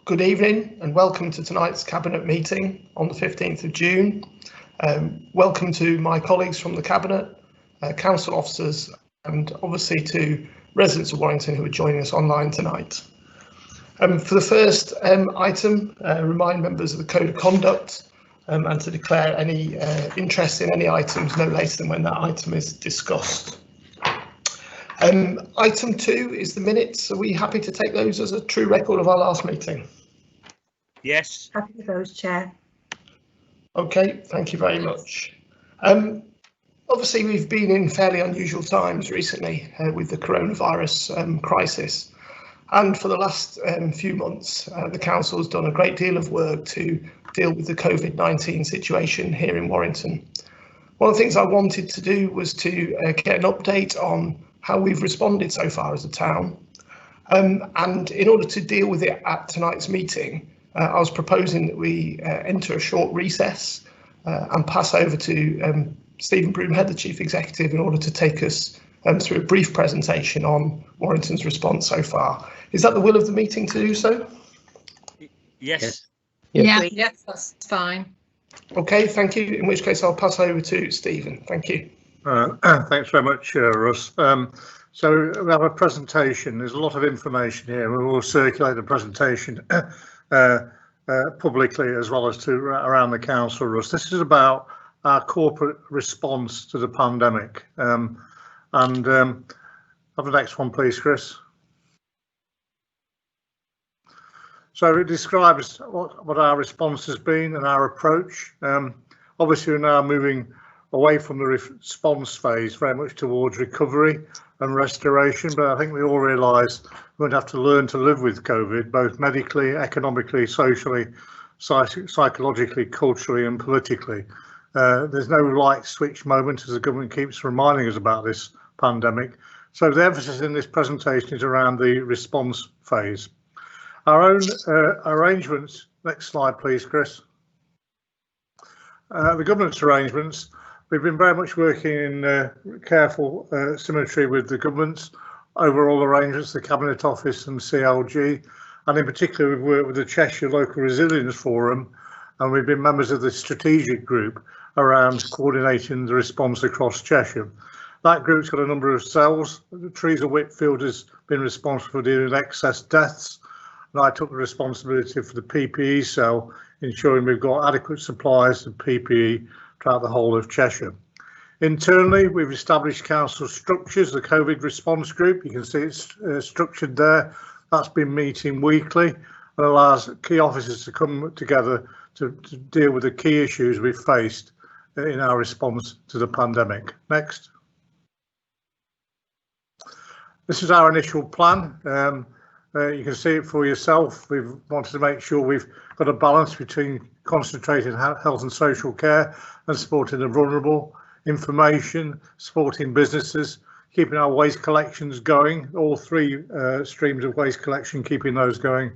Good evening and welcome to tonight's Cabinet meeting on the 15th of June. Welcome to my colleagues from the Cabinet, council officers and obviously to residents of Warrington who are joining us online tonight. For the first item, remind members of the Code of Conduct and to declare any interest in any items no later than when that item is discussed. Item 2 is the minutes. Are we happy to take those as a true record of our last meeting? Yes. Happy with those, Chair. Okay, thank you very much. Obviously, we've been in fairly unusual times recently with the coronavirus crisis. And for the last few months, the council has done a great deal of work to deal with the COVID-19 situation here in Warrington. One of the things I wanted to do was to get an update on how we've responded so far as a town. And in order to deal with it at tonight's meeting, I was proposing that we enter a short recess and pass over to Stephen Broomhead, the Chief Executive, in order to take us through a brief presentation on Warrington's response so far. Is that the will of the meeting to do so? Yes. Yes, that's fine. Okay, thank you. In which case I'll pass over to Stephen. Thank you. Thanks very much, Russ. So we have a presentation. There's a lot of information here. We will circulate the presentation publicly as well as to around the council, Russ. This is about our corporate response to the pandemic. Have the next one, please, Chris. So it describes what our response has been and our approach. Obviously, we're now moving away from the response phase very much towards recovery and restoration, but I think we all realise we're going to have to learn to live with COVID, both medically, economically, socially, psychologically, culturally and politically. There's no light switch moment, as the government keeps reminding us about this pandemic. So the emphasis in this presentation is around the response phase. Our own arrangements, next slide please, Chris. The government's arrangements, we've been very much working in careful symmetry with the government's overall arrangements, the Cabinet Office and CLG, and in particular we've worked with the Cheshire Local Resilience Forum, and we've been members of the strategic group around coordinating the response across Cheshire. That group's got a number of cells. Teresa Whitfield has been responsible for dealing with excess deaths, and I took the responsibility for the PPE cell, ensuring we've got adequate supplies of PPE throughout the whole of Cheshire. Internally, we've established council structures, the COVID response group. You can see it's structured there. That's been meeting weekly and allows key officers to come together to deal with the key issues we've faced in our response to the pandemic. Next. This is our initial plan. You can see it for yourself. We've wanted to make sure we've got a balance between concentrated health and social care and supporting the vulnerable, information, supporting businesses, keeping our waste collections going, all three streams of waste collection, keeping those going,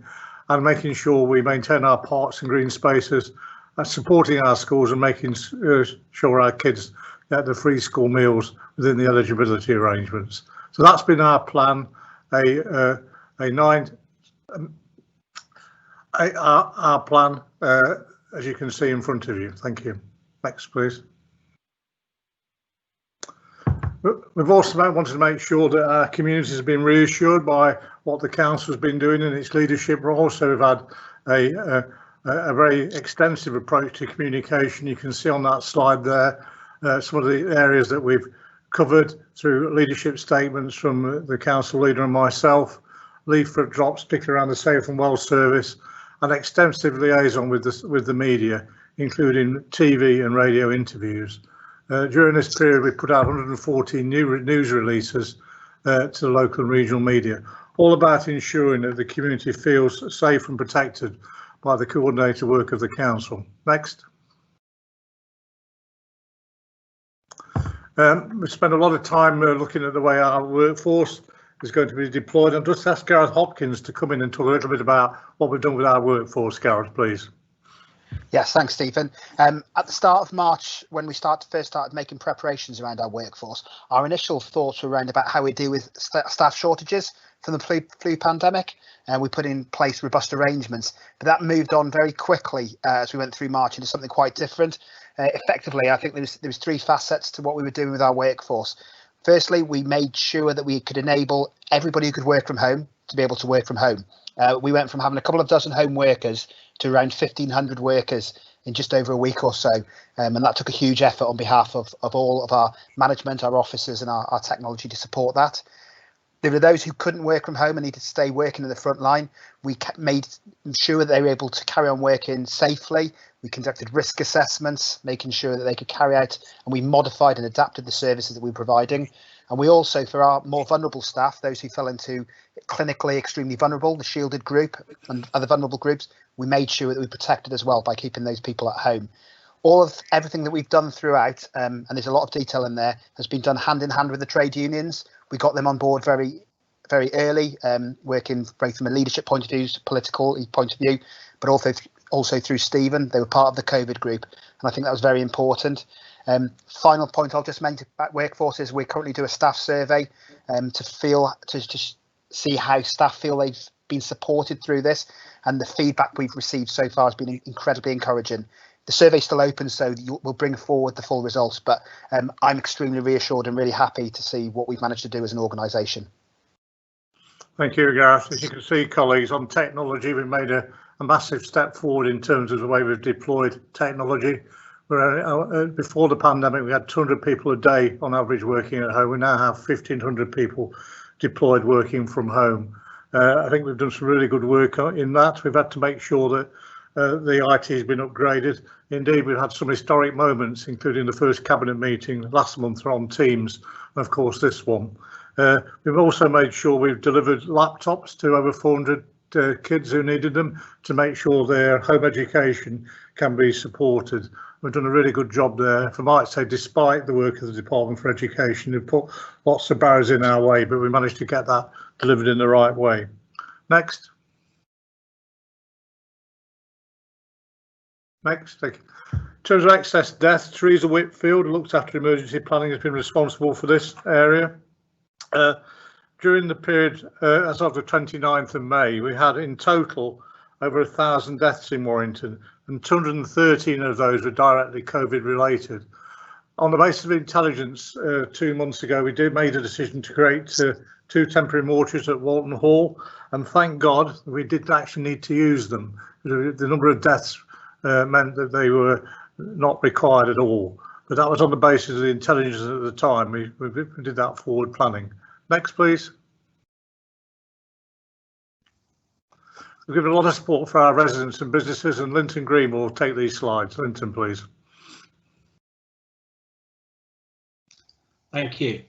and making sure we maintain our parks and green spaces, supporting our schools and making sure our kids get the free school meals within the eligibility arrangements. So that's been our plan, our plan, as you can see in front of you. Thank you. Next, please. We've also wanted to make sure that our communities have been reassured by what the council has been doing in its leadership role. So we've had a very extensive approach to communication. You can see on that slide there some of the areas that we've covered through leadership statements from the council leader and myself, leaflet drops, particularly around the Safe and Well service, and extensive liaison with the media, including TV and radio interviews. During this period, we put out 114 new news releases to the local and regional media, all about ensuring that the community feels safe and protected by the coordinated work of the council. Next. We spent a lot of time looking at the way our workforce is going to be deployed. I'll just ask Gareth Hopkins to come in and talk a little bit about what we've done with our workforce. Gareth, please. Yes, thanks, Stephen. At the start of March, when we first started making preparations around our workforce, our initial thoughts were around about how we deal with staff shortages from the flu pandemic, and we put in place robust arrangements. But that moved on very quickly as we went through March into something quite different. Effectively, I think there was 3 facets to what we were doing with our workforce. Firstly, we made sure that we could enable everybody who could work from home to be able to work from home. We went from having a couple of dozen home workers to around 1,500 workers in just over a week or so. And that took a huge effort on behalf of all of our management, our officers and our technology to support that. There were those who couldn't work from home and needed to stay working in the front line. We made sure that they were able to carry on working safely. We conducted risk assessments, making sure that they could carry out, and we modified and adapted the services that we were providing. And we also, for our more vulnerable staff, those who fell into clinically extremely vulnerable, the shielded group and other vulnerable groups, we made sure that we protected as well by keeping those people at home. Everything that we've done throughout, and there's a lot of detail in there, has been done hand in hand with the trade unions. We got them on board very, very early, working both from a leadership point of view, political point of view, but also through Stephen. They were part of the COVID group, and I think that was very important. Final point I'll just make about workforce is we currently do a staff survey to see how staff feel they've been supported through this, and the feedback we've received so far has been incredibly encouraging. The survey's still open, so we'll bring forward the full results, but I'm extremely reassured and really happy to see what we've managed to do as an organisation. Thank you, Gareth. As you can see, colleagues, on technology, we've made a massive step forward in terms of the way we've deployed technology. Before the pandemic, we had 200 people a day on average working at home. We now have 1,500 people deployed working from home. I think we've done some really good work in that. We've had to make sure that the IT has been upgraded. Indeed, we've had some historic moments, including the first cabinet meeting last month on Teams, and of course this one. We've also made sure we've delivered laptops to over 400 kids who needed them to make sure their home education can be supported. We've done a really good job there. If I might say, despite the work of the Department for Education, who put lots of barriers in our way, but we managed to get that delivered in the right way. Next. Next. Thank you. In terms of excess deaths, Teresa Whitfield, who looks after emergency planning, has been responsible for this area. During the period as of the 29th of May, we had in total over 1,000 deaths in Warrington, and 213 of those were directly COVID related. On the basis of intelligence 2 months ago, we made a decision to create 2 temporary mortuaries at Walton Hall, and thank God we didn't actually need to use them. The number of deaths meant that they were not required at all, but that was on the basis of the intelligence at the time. We did that forward planning. Next, please. We've given a lot of support for our residents and businesses, and Linton Green will take these slides. Linton, please. Thank you.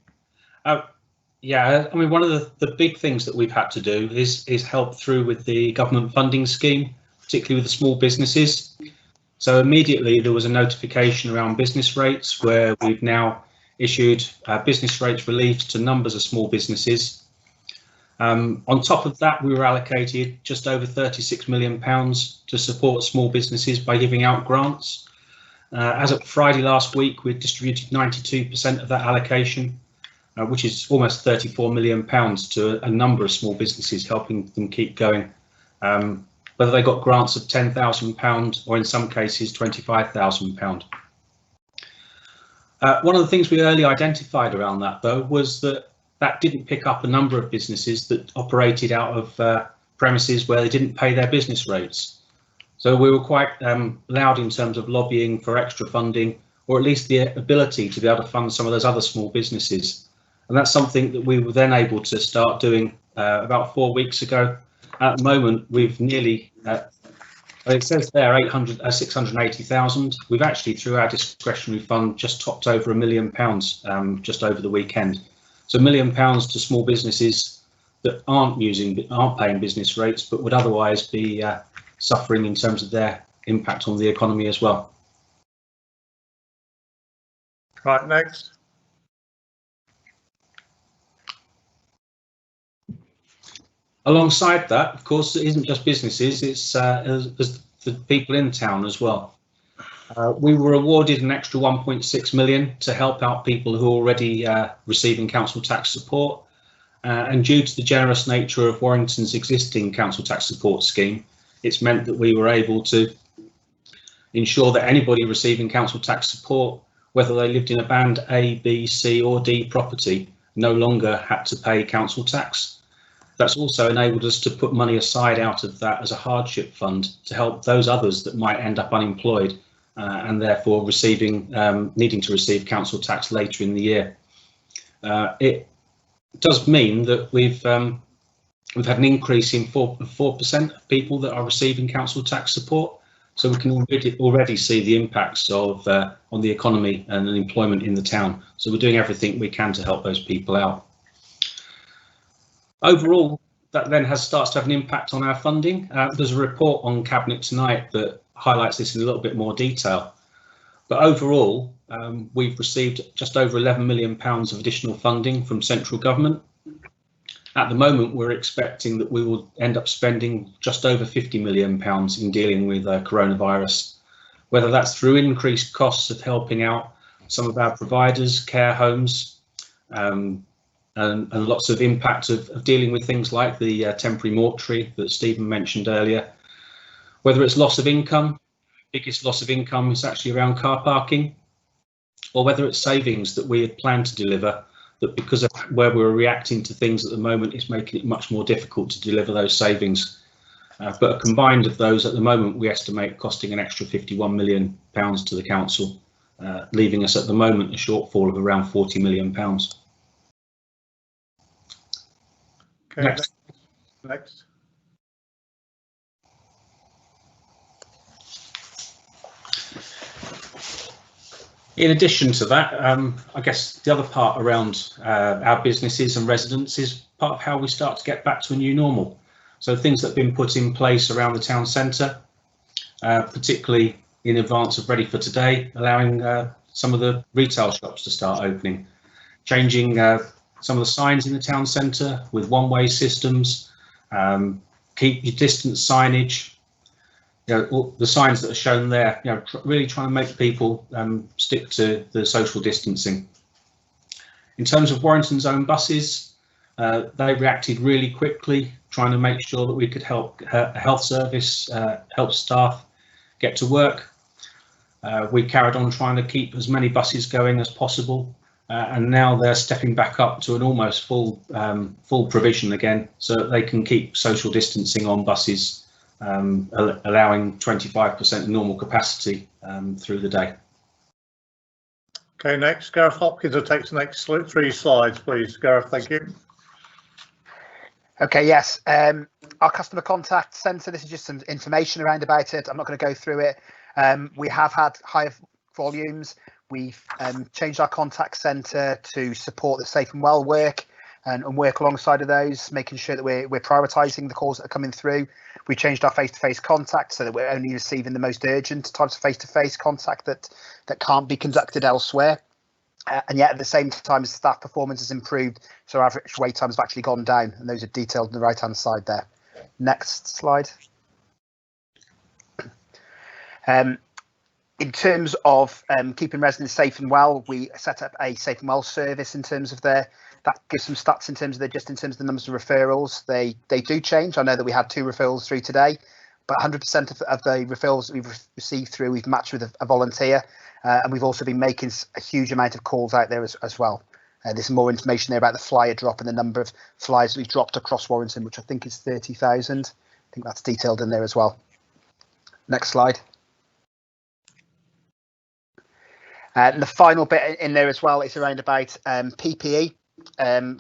Yeah, I mean, one of the big things that we've had to do is help through with the government funding scheme, particularly with the small businesses. So immediately there was a notification around business rates, where we've now issued business rates relief to numbers of small businesses. On top of that, we were allocated just over £36 million to support small businesses by giving out grants. As of Friday last week, we distributed 92% of that allocation, which is almost £34 million to a number of small businesses, helping them keep going, whether they got grants of £10,000 or in some cases £25,000. One of the things we early identified around that, though, was that didn't pick up a number of businesses that operated out of premises where they didn't pay their business rates. So we were quite loud in terms of lobbying for extra funding, or at least the ability to be able to fund some of those other small businesses. And that's something that we were then able to start doing about 4 weeks ago. At the moment, we've nearly, it says there 680,000. We've actually, through our discretionary fund, just topped over £1 million just over the weekend. So £1 million to small businesses that aren't paying business rates, but would otherwise be suffering in terms of their impact on the economy as well. Right, next. Alongside that, of course, it isn't just businesses, it's as for people in town as well. We were awarded an extra 1.6 million to help out people who are already receiving council tax support. And due to the generous nature of Warrington's existing council tax support scheme, it's meant that we were able to ensure that anybody receiving council tax support, whether they lived in a band A, B, C or D property, no longer had to pay council tax. That's also enabled us to put money aside out of that as a hardship fund to help those others that might end up unemployed and therefore needing to receive council tax later in the year. It does mean that we've had an increase in 4% of people that are receiving council tax support. So we can already see the impacts of on the economy and employment in the town. So we're doing everything we can to help those people out. Overall, that then starts to have an impact on our funding. There's a report on Cabinet tonight that highlights this in a little bit more detail. But overall, we've received just over £11 million of additional funding from central government. At the moment, we're expecting that we will end up spending just over £50 million in dealing with coronavirus, whether that's through increased costs of helping out some of our providers, care homes, and lots of impact of dealing with things like the temporary mortuary that Stephen mentioned earlier. Whether it's loss of income, biggest loss of income is actually around car parking, or whether it's savings that we had planned to deliver, that because of where we're reacting to things at the moment is making it much more difficult to deliver those savings. But a combined of those at the moment, we estimate costing an extra £51 million to the council, leaving us at the moment a shortfall of around £40 million. Okay, next. In addition to that, I guess the other part around our businesses and residents is part of how we start to get back to a new normal. So things that have been put in place around the town centre, particularly in advance of Ready for Today, allowing some of the retail shops to start opening, changing some of the signs in the town centre with one-way systems, keep your distance signage. You know, all the signs that are shown there, you know, really trying to make people stick to the social distancing. In terms of Warrington's own buses, they reacted really quickly, trying to make sure that we could help health service, help staff get to work. We carried on trying to keep as many buses going as possible, and now they're stepping back up to an almost full provision again, so that they can keep social distancing on buses, allowing 25% normal capacity through the day. Okay, next, Gareth Hopkins will take the next 3 slides, please. Gareth, thank you. Okay, yes. Our customer contact centre, this is just some information around about it. I'm not going to go through it. We have had higher volumes. We've changed our contact centre to support the safe and well work and work alongside of those, making sure that we're prioritising the calls that are coming through. We changed our face-to-face contact so that we're only receiving the most urgent types of face-to-face contact that can't be conducted elsewhere. And yet at the same time, staff performance has improved, so our average wait times have actually gone down, and those are detailed on the right hand side there. Next slide. In terms of keeping residents safe and well, we set up a safe and well service in terms of that gives some stats in terms of the numbers of referrals. They do change. I know that we had 2 referrals through today, but 100% of the referrals that we've received through, we've matched with a volunteer, and we've also been making a huge amount of calls out there as well. There's some more information there about the flyer drop and the number of flyers we've dropped across Warrington, which I think is 30,000. I think that's detailed in there as well. Next slide. And the final bit in there as well is around about PPE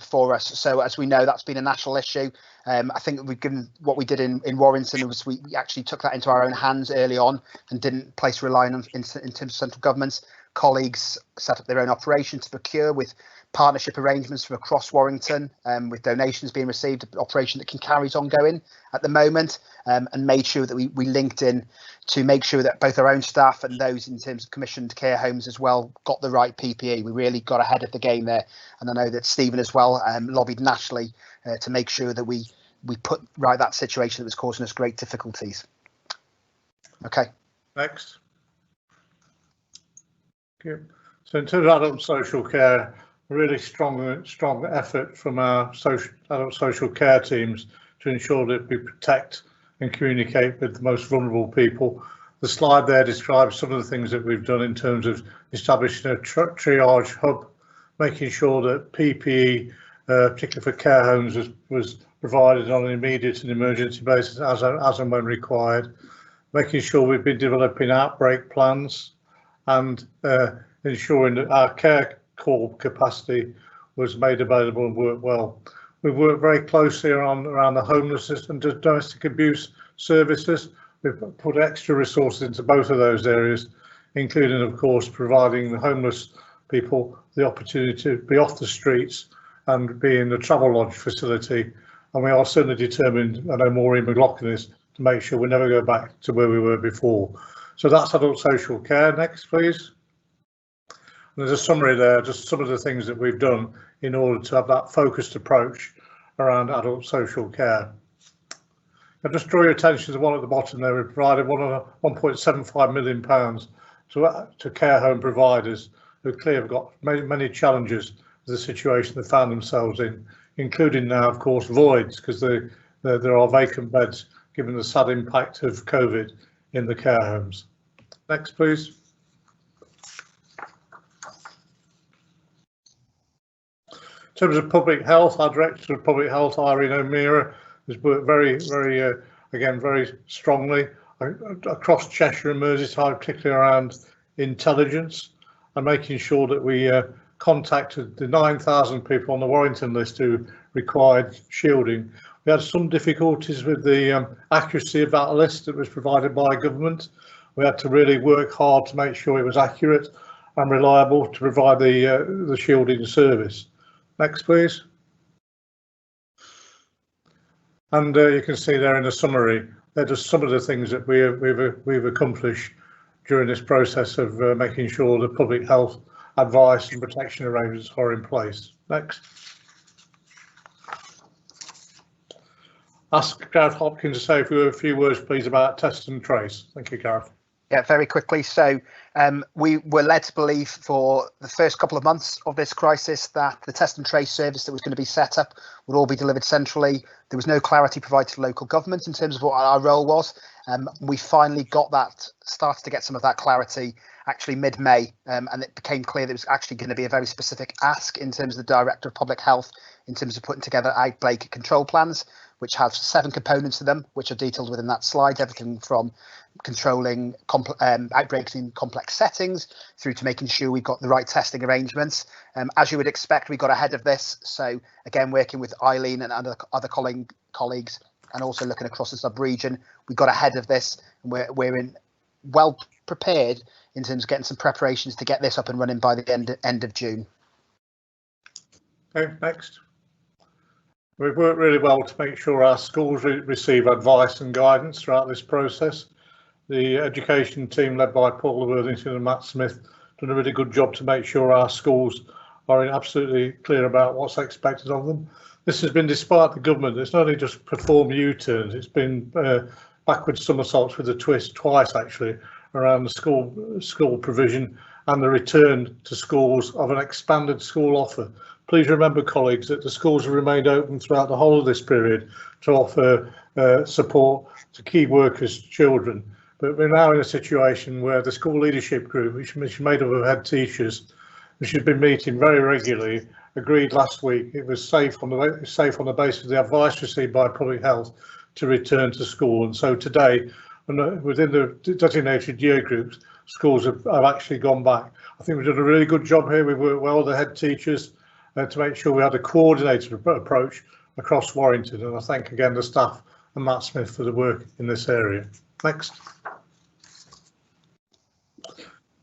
for us. So as we know, that's been a national issue. I think we've given what we did in Warrington was we actually took that into our own hands early on and didn't place reliance in terms of central governments. Colleagues set up their own operation to procure with partnership arrangements from across Warrington, with donations being received, an operation that can carry ongoing at the moment, and made sure that we linked in to make sure that both our own staff and those in terms of commissioned care homes as well got the right PPE. We really got ahead of the game there, and I know that Stephen as well lobbied nationally to make sure that we put right that situation that was causing us great difficulties. Okay. Next. Okay. So in terms of adult social care, a really strong effort from our adult social care teams to ensure that we protect and communicate with the most vulnerable people. The slide there describes some of the things that we've done in terms of establishing a triage hub, making sure that PPE, particularly for care homes, was provided on an immediate and emergency basis as and when required, making sure we've been developing outbreak plans and ensuring that our care call capacity was made available and worked well. We've worked very closely around the homelessness and domestic abuse services. We've put extra resources into both of those areas, including, of course, providing the homeless people the opportunity to be off the streets and be in the travel lodge facility. And we are certainly determined, I know Maureen McLaughlin is, to make sure we never go back to where we were before. So that's adult social care. Next, please. And there's a summary there, just some of the things that we've done in order to have that focused approach around adult social care. I'll just draw your attention to the one at the bottom there. We provided £1.75 million to care home providers who clearly have got many challenges with the situation they found themselves in, including now, of course, voids, because there are vacant beds given the sad impact of COVID in the care homes. Next, please. In terms of public health, our Director of Public Health, Irene O'Meara, has worked very strongly across Cheshire and Merseyside, particularly around intelligence and making sure that we contacted the 9,000 people on the Warrington list who required shielding. We had some difficulties with the accuracy of that list that was provided by government. We had to really work hard to make sure it was accurate and reliable to provide the shielding service. Next, please. And you can see there in the summary, they're just some of the things that we've accomplished during this process of making sure the public health advice and protection arrangements are in place. Next. Ask Gareth Hopkins to say a few words, please, about test and trace. Thank you, Gareth. Yeah, very quickly. So we were led to believe for the first couple of months of this crisis that the test and trace service that was going to be set up would all be delivered centrally. There was no clarity provided to local government in terms of what our role was. We finally got that, started to get some of that clarity actually mid-May, and it became clear that it was actually going to be a very specific ask in terms of the Director of Public Health in terms of putting together outbreak control plans, which have 7 components to them, which are detailed within that slide, everything from controlling outbreaks in complex settings through to making sure we've got the right testing arrangements. As you would expect, we got ahead of this. So again, working with Eileen and other colleagues and also looking across the sub-region, we got ahead of this and we're well prepared in terms of getting some preparations to get this up and running by the end of June. Okay, next. We've worked really well to make sure our schools receive advice and guidance throughout this process. The education team led by Paul Worthington and Matt Smith done a really good job to make sure our schools are absolutely clear about what's expected of them. This has been despite the government. It's not only just performed U-turns, it's been backwards somersaults with a twist twice actually around the school provision and the return to schools of an expanded school offer. Please remember, colleagues, that the schools have remained open throughout the whole of this period to offer support to key workers' children. But we're now in a situation where the school leadership group, which is made up of head teachers, which has been meeting very regularly, agreed last week it was safe on the basis of the advice received by Public Health to return to school. And so today, within the designated year groups, schools have actually gone back. I think we've done a really good job here. We've worked well with the head teachers to make sure we had a coordinated approach across Warrington. And I thank again the staff and Matt Smith for the work in this area. Next.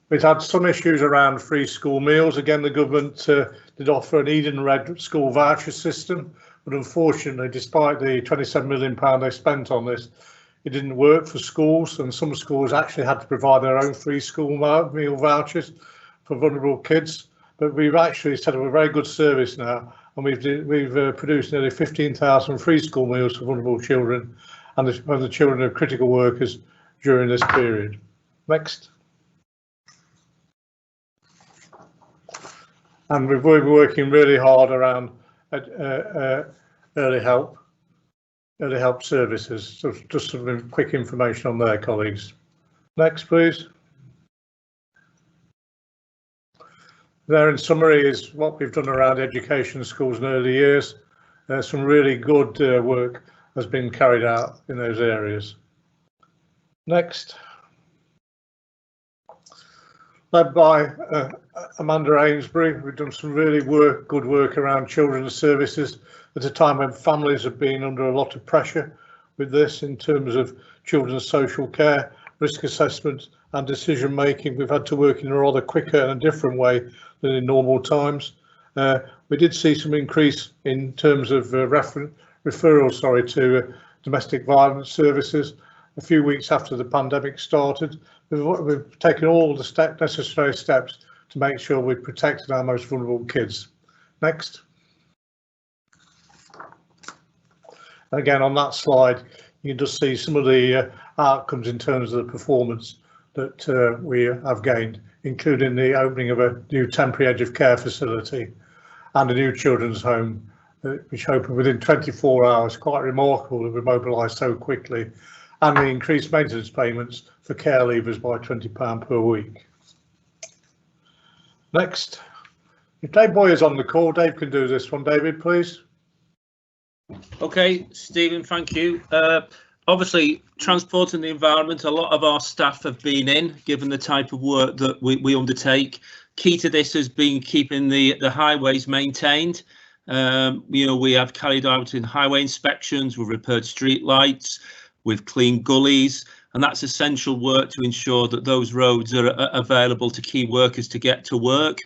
We've had some issues around free school meals. Again, the government did offer an Eden Red school voucher system, but unfortunately, despite the £27 million they spent on this, it didn't work for schools, and some schools actually had to provide their own free school meal vouchers for vulnerable kids. But we've actually set up a very good service now, and we've produced nearly 15,000 free school meals for vulnerable children and the children of critical workers during this period. Next. And we've been working really hard around early help services. So just some quick information on there, colleagues. Next, please. There in summary is what we've done around education, schools and early years. Some really good work has been carried out in those areas. Next. Led by Amanda Amesbury, we've done some really good work around children's services at a time when families have been under a lot of pressure with this in terms of children's social care, risk assessment and decision making. We've had to work in a rather quicker and a different way than in normal times. We did see some increase in terms of referrals to domestic violence services a few weeks after the pandemic started. We've taken all the necessary steps to make sure we've protected our most vulnerable kids. Next. Again, on that slide, you can just see some of the outcomes in terms of the performance that we have gained, including the opening of a new temporary edge of care facility and a new children's home, which opened within 24 hours. Quite remarkable that we mobilised so quickly, and the increased maintenance payments for care leavers by £20 per week. Next. If Dave Boyer's on the call, Dave can do this one. David, please. Okay, Stephen, thank you. Obviously, transport and the environment, a lot of our staff have been in, given the type of work that we undertake. Key to this has been keeping the highways maintained. We have carried out in highway inspections, we've repaired street lights, we've cleaned gullies, and that's essential work to ensure that those roads are available to key workers to get to work.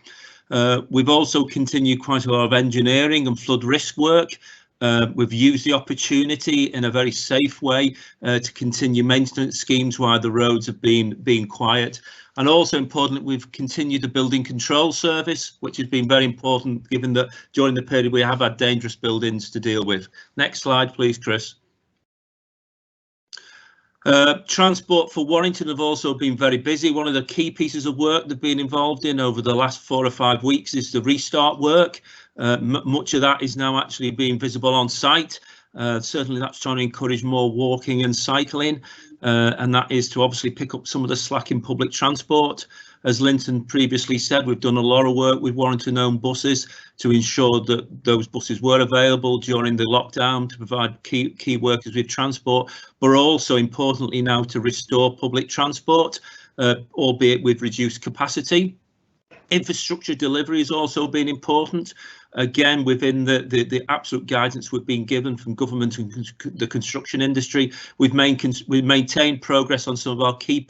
We've also continued quite a lot of engineering and flood risk work. We've used the opportunity in a very safe way to continue maintenance schemes while the roads have been quiet. And also importantly, we've continued the building control service, which has been very important given that during the period we have had dangerous buildings to deal with. Next slide, please, Chris. Transport for Warrington have also been very busy. One of the key pieces of work they've been involved in over the last 4 or 5 weeks is the restart work. Much of that is now actually being visible on site. Certainly that's trying to encourage more walking and cycling, and that is to obviously pick up some of the slack in public transport. As Linton previously said, we've done a lot of work with Warrington-owned buses to ensure that those buses were available during the lockdown to provide key workers with transport, but also importantly now to restore public transport, albeit with reduced capacity. Infrastructure delivery has also been important. Again, within the absolute guidance we've been given from government and the construction industry, we've maintained progress on some of our key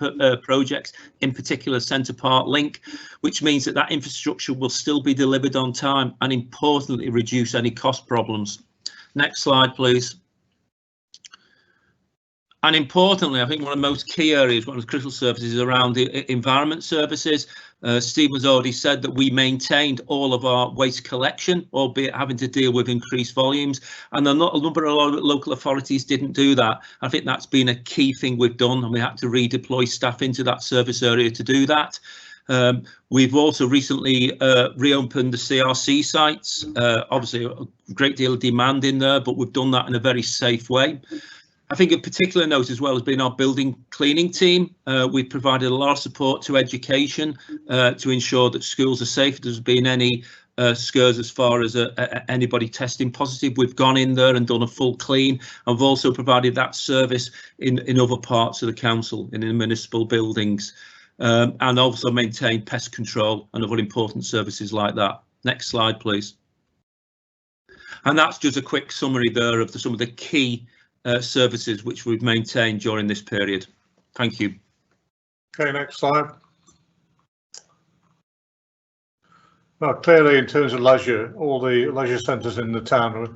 projects, in particular Centre Park Link, which means that infrastructure will still be delivered on time and importantly reduce any cost problems. Next slide, please. And importantly, I think one of the most key areas, one of the critical services is around the environment services. Steve has already said that we maintained all of our waste collection, albeit having to deal with increased volumes, and a number of local authorities didn't do that. I think that's been a key thing we've done, and we had to redeploy staff into that service area to do that. We've also recently reopened the CRC sites. Obviously, a great deal of demand in there, but we've done that in a very safe way. I think a particular note as well has been our building cleaning team. We've provided a lot of support to education to ensure that schools are safe. If there's been any scares as far as anybody testing positive, we've gone in there and done a full clean. I've also provided that service in other parts of the council, in the municipal buildings, and also maintained pest control and other important services like that. Next slide, please. And that's just a quick summary there of some of the key services which we've maintained during this period. Thank you. Okay, next slide. Now, clearly, in terms of leisure, all the leisure centres in the town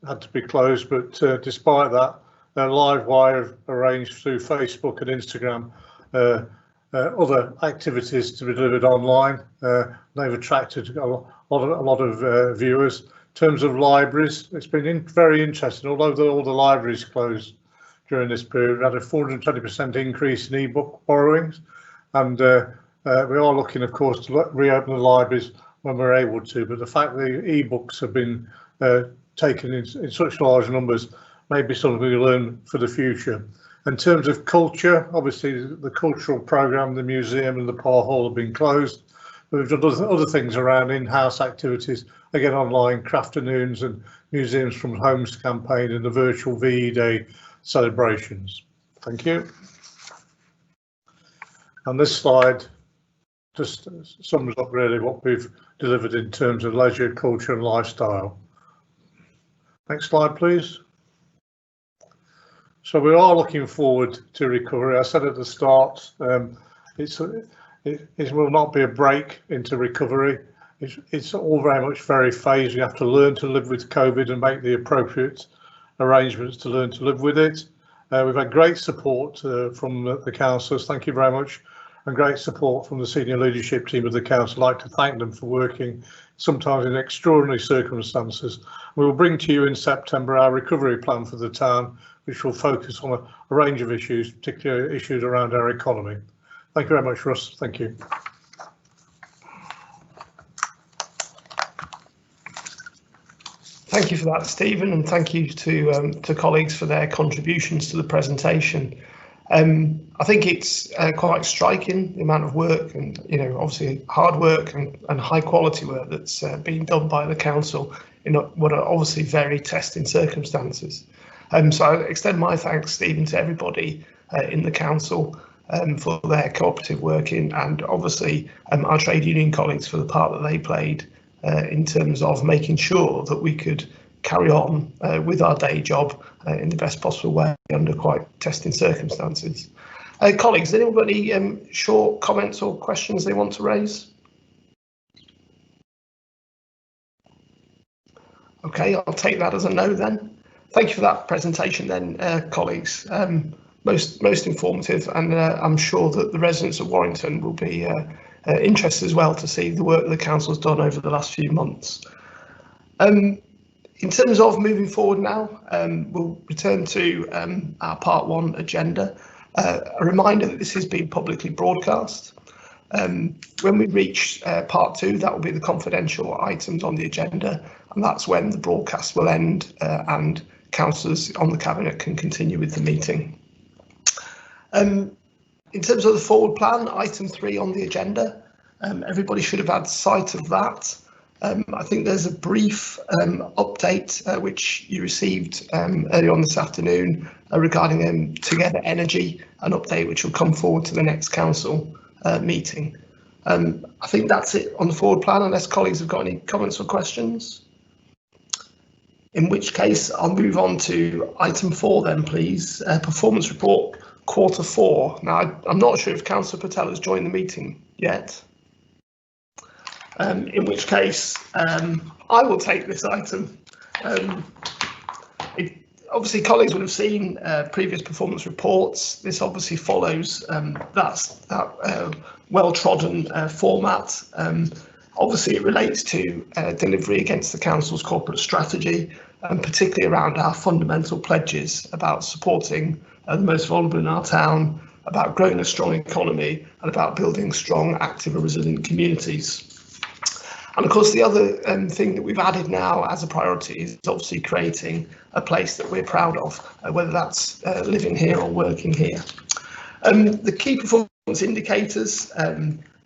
had to be closed, but despite that, Livewire arranged through Facebook and Instagram other activities to be delivered online. They've attracted a lot of viewers. In terms of libraries, it's been very interesting. Although all the libraries closed during this period. We had a 420% increase in e-book borrowings, and we are looking, of course, to reopen the libraries when we're able to. But the fact that the e-books have been taken in such large numbers may be something we learn for the future. In terms of culture, obviously the cultural programme, the museum and the Parr Hall have been closed. But we've done other things around in-house activities, again online crafternoons and museums from homes campaign and the virtual VE Day celebrations. Thank you. And this slide just sums up really what we've delivered in terms of leisure, culture and lifestyle. Next slide, please. So we are looking forward to recovery. I said at the start, it will not be a break into recovery. It's all very phased. You have to learn to live with COVID and make the appropriate arrangements to learn to live with it. We've had great support from the councillors. Thank you very much. And great support from the senior leadership team of the council. I'd like to thank them for working sometimes in extraordinary circumstances. We will bring to you in September our recovery plan for the town, which will focus on a range of issues, particularly issues around our economy. Thank you very much, Russ. Thank you. Thank you for that, Stephen, and thank you to colleagues for their contributions to the presentation. I think it's quite striking the amount of work and, obviously hard work and high quality work that's being done by the council in what are obviously very testing circumstances. So I extend my thanks, Stephen, to everybody in the council for their cooperative working, and obviously our trade union colleagues for the part that they played in terms of making sure that we could carry on with our day job in the best possible way under quite testing circumstances. Colleagues, has anyone got any short comments or questions they want to raise? Okay, I'll take that as a no then. Thank you for that presentation then, colleagues. Most informative, and I'm sure that the residents of Warrington will be interested as well to see the work the council's done over the last few months. In terms of moving forward now, we'll return to our part 1 agenda. A reminder that this has been publicly broadcast. When we reach part 2, that will be the confidential items on the agenda, and that's when the broadcast will end and councillors on the cabinet can continue with the meeting. In terms of the forward plan, item 3 on the agenda, everybody should have had sight of that. I think there's a brief update which you received earlier on this afternoon regarding Together Energy, an update which will come forward to the next council meeting. I think that's it on the forward plan, unless colleagues have got any comments or questions. In which case, I'll move on to item 4 then, please. Performance report Q4. Now, I'm not sure if Councillor Patel has joined the meeting yet. In which case, I will take this item. Obviously, colleagues would have seen previous performance reports. This obviously follows that well-trodden format. Obviously, it relates to delivery against the council's corporate strategy, and particularly around our fundamental pledges about supporting the most vulnerable in our town, about growing a strong economy, and about building strong, active and resilient communities. And of course, the other thing that we've added now as a priority is obviously creating a place that we're proud of, whether that's living here or working here. The key performance indicators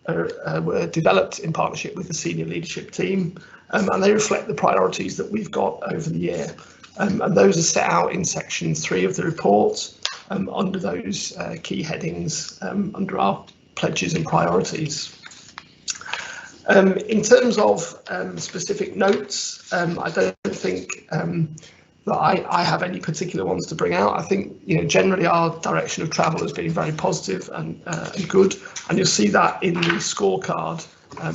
were developed in partnership with the senior leadership team, and they reflect the priorities that we've got over the year. And those are set out in section 3 of the report under those key headings under our pledges and priorities. In terms of specific notes, I don't think that I have any particular ones to bring out. I think, generally our direction of travel has been very positive and good, and you'll see that in the scorecard,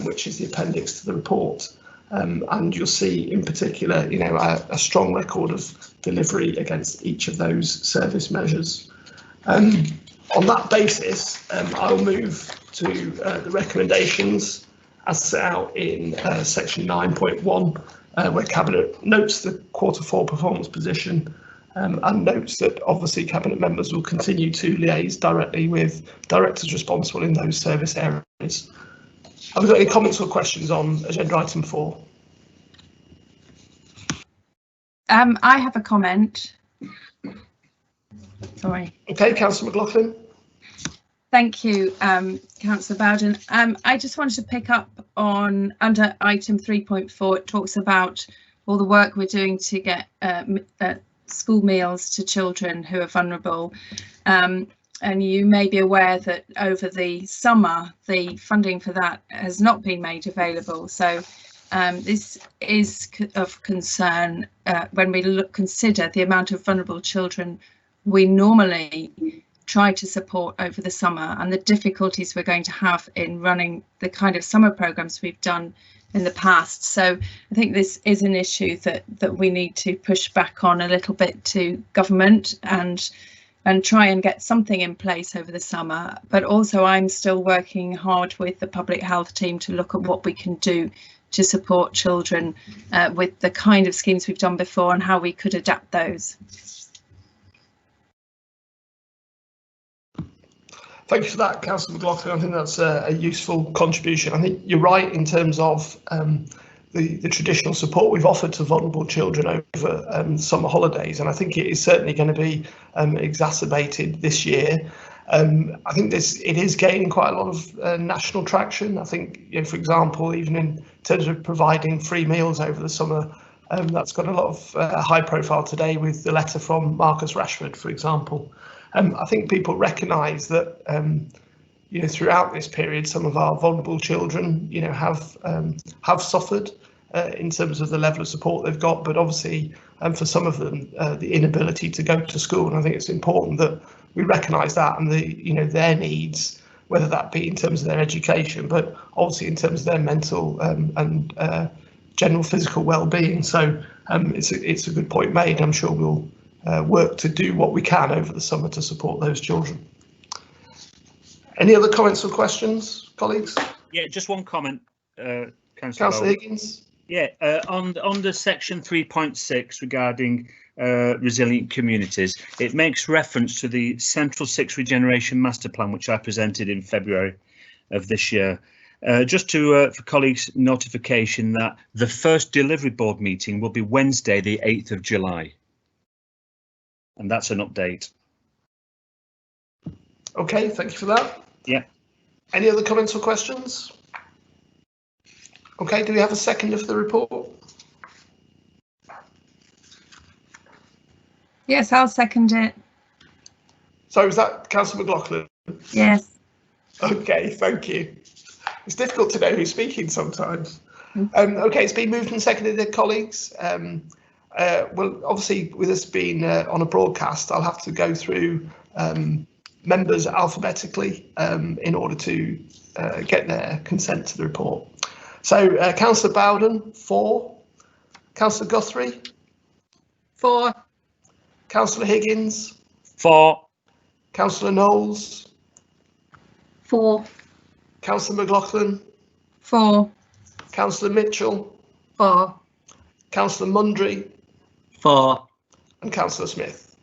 which is the appendix to the report. And you'll see in particular, a strong record of delivery against each of those service measures. On that basis, I'll move to the recommendations as set out in section 9.1, where Cabinet notes the Q4 performance position and notes that obviously Cabinet members will continue to liaise directly with directors responsible in those service areas. Have we got any comments or questions on agenda item 4? I have a comment. Sorry. Okay, Councillor McLaughlin. Thank you, Councillor Bowden. I just wanted to pick up on under item 3.4. It talks about all the work we're doing to get school meals to children who are vulnerable. And you may be aware that over the summer, the funding for that has not been made available. So this is of concern when we consider the amount of vulnerable children we normally try to support over the summer and the difficulties we're going to have in running the kind of summer programs we've done in the past. So I think this is an issue that we need to push back on a little bit to government and try and get something in place over the summer. But also I'm still working hard with the public health team to look at what we can do to support children with the kind of schemes we've done before and how we could adapt those. Thank you for that, Councillor McLaughlin. I think that's a useful contribution. I think you're right in terms of the traditional support we've offered to vulnerable children over summer holidays, and I think it is certainly going to be exacerbated this year. I think it is gaining quite a lot of national traction. I think, for example, even in terms of providing free meals over the summer, that's got a lot of high profile today with the letter from Marcus Rashford, for example. I think people recognise that throughout this period, some of our vulnerable children, have suffered in terms of the level of support they've got, but obviously for some of them, the inability to go to school. And I think it's important that we recognise that and their needs, whether that be in terms of their education, but obviously in terms of their mental and general physical well-being. So it's a good point made. I'm sure we'll work to do what we can over the summer to support those children. Any other comments or questions, colleagues? Yeah, just one comment, Councillor Higgins. Yeah, on the section 3.6 regarding resilient communities, it makes reference to the Central 6 Regeneration Master Plan, which I presented in February of this year. Just for colleagues' notification that the first delivery board meeting will be Wednesday, the 8th of July. And that's an update. Okay, thank you for that. Yeah. Any other comments or questions? Okay, do we have a second of the report? Yes, I'll second it. So was that Councillor McLaughlin? Yes. Okay, thank you. It's difficult to know who's speaking sometimes. Okay, it's been moved and seconded, colleagues. Well, obviously, with us being on a broadcast, I'll have to go through members alphabetically in order to get their consent to the report. So, Councillor Bowden, 4. Councillor Guthrie? 4. Councillor Higgins? 4. Councillor Knowles? 4. Councillor McLaughlin? 4. Councillor Mitchell? 4. Councillor Mundry? 4. And Councillor Smith?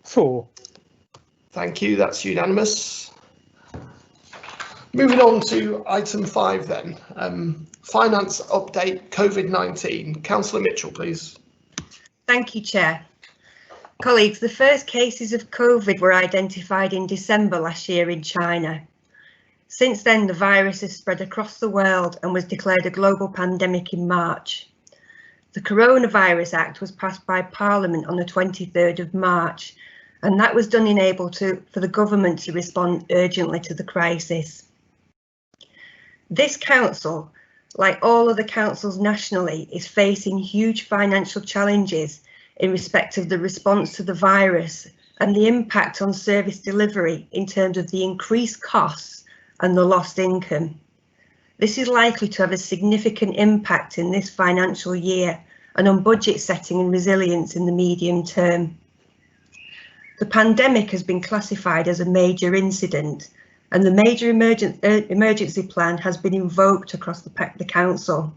4. Thank you, that's unanimous. Moving on to item 5 then, finance update COVID-19. Councillor Mitchell, please. Thank you, Chair. Colleagues, the first cases of COVID were identified in December last year in China. Since then, the virus has spread across the world and was declared a global pandemic in March. The Coronavirus Act was passed by Parliament on the 23rd of March, and that was done for the government to respond urgently to the crisis. This council, like all other councils nationally, is facing huge financial challenges in respect of the response to the virus and the impact on service delivery in terms of the increased costs and the lost income. This is likely to have a significant impact in this financial year and on budget setting and resilience in the medium term. The pandemic has been classified as a major incident, and the major emergency plan has been invoked across the council.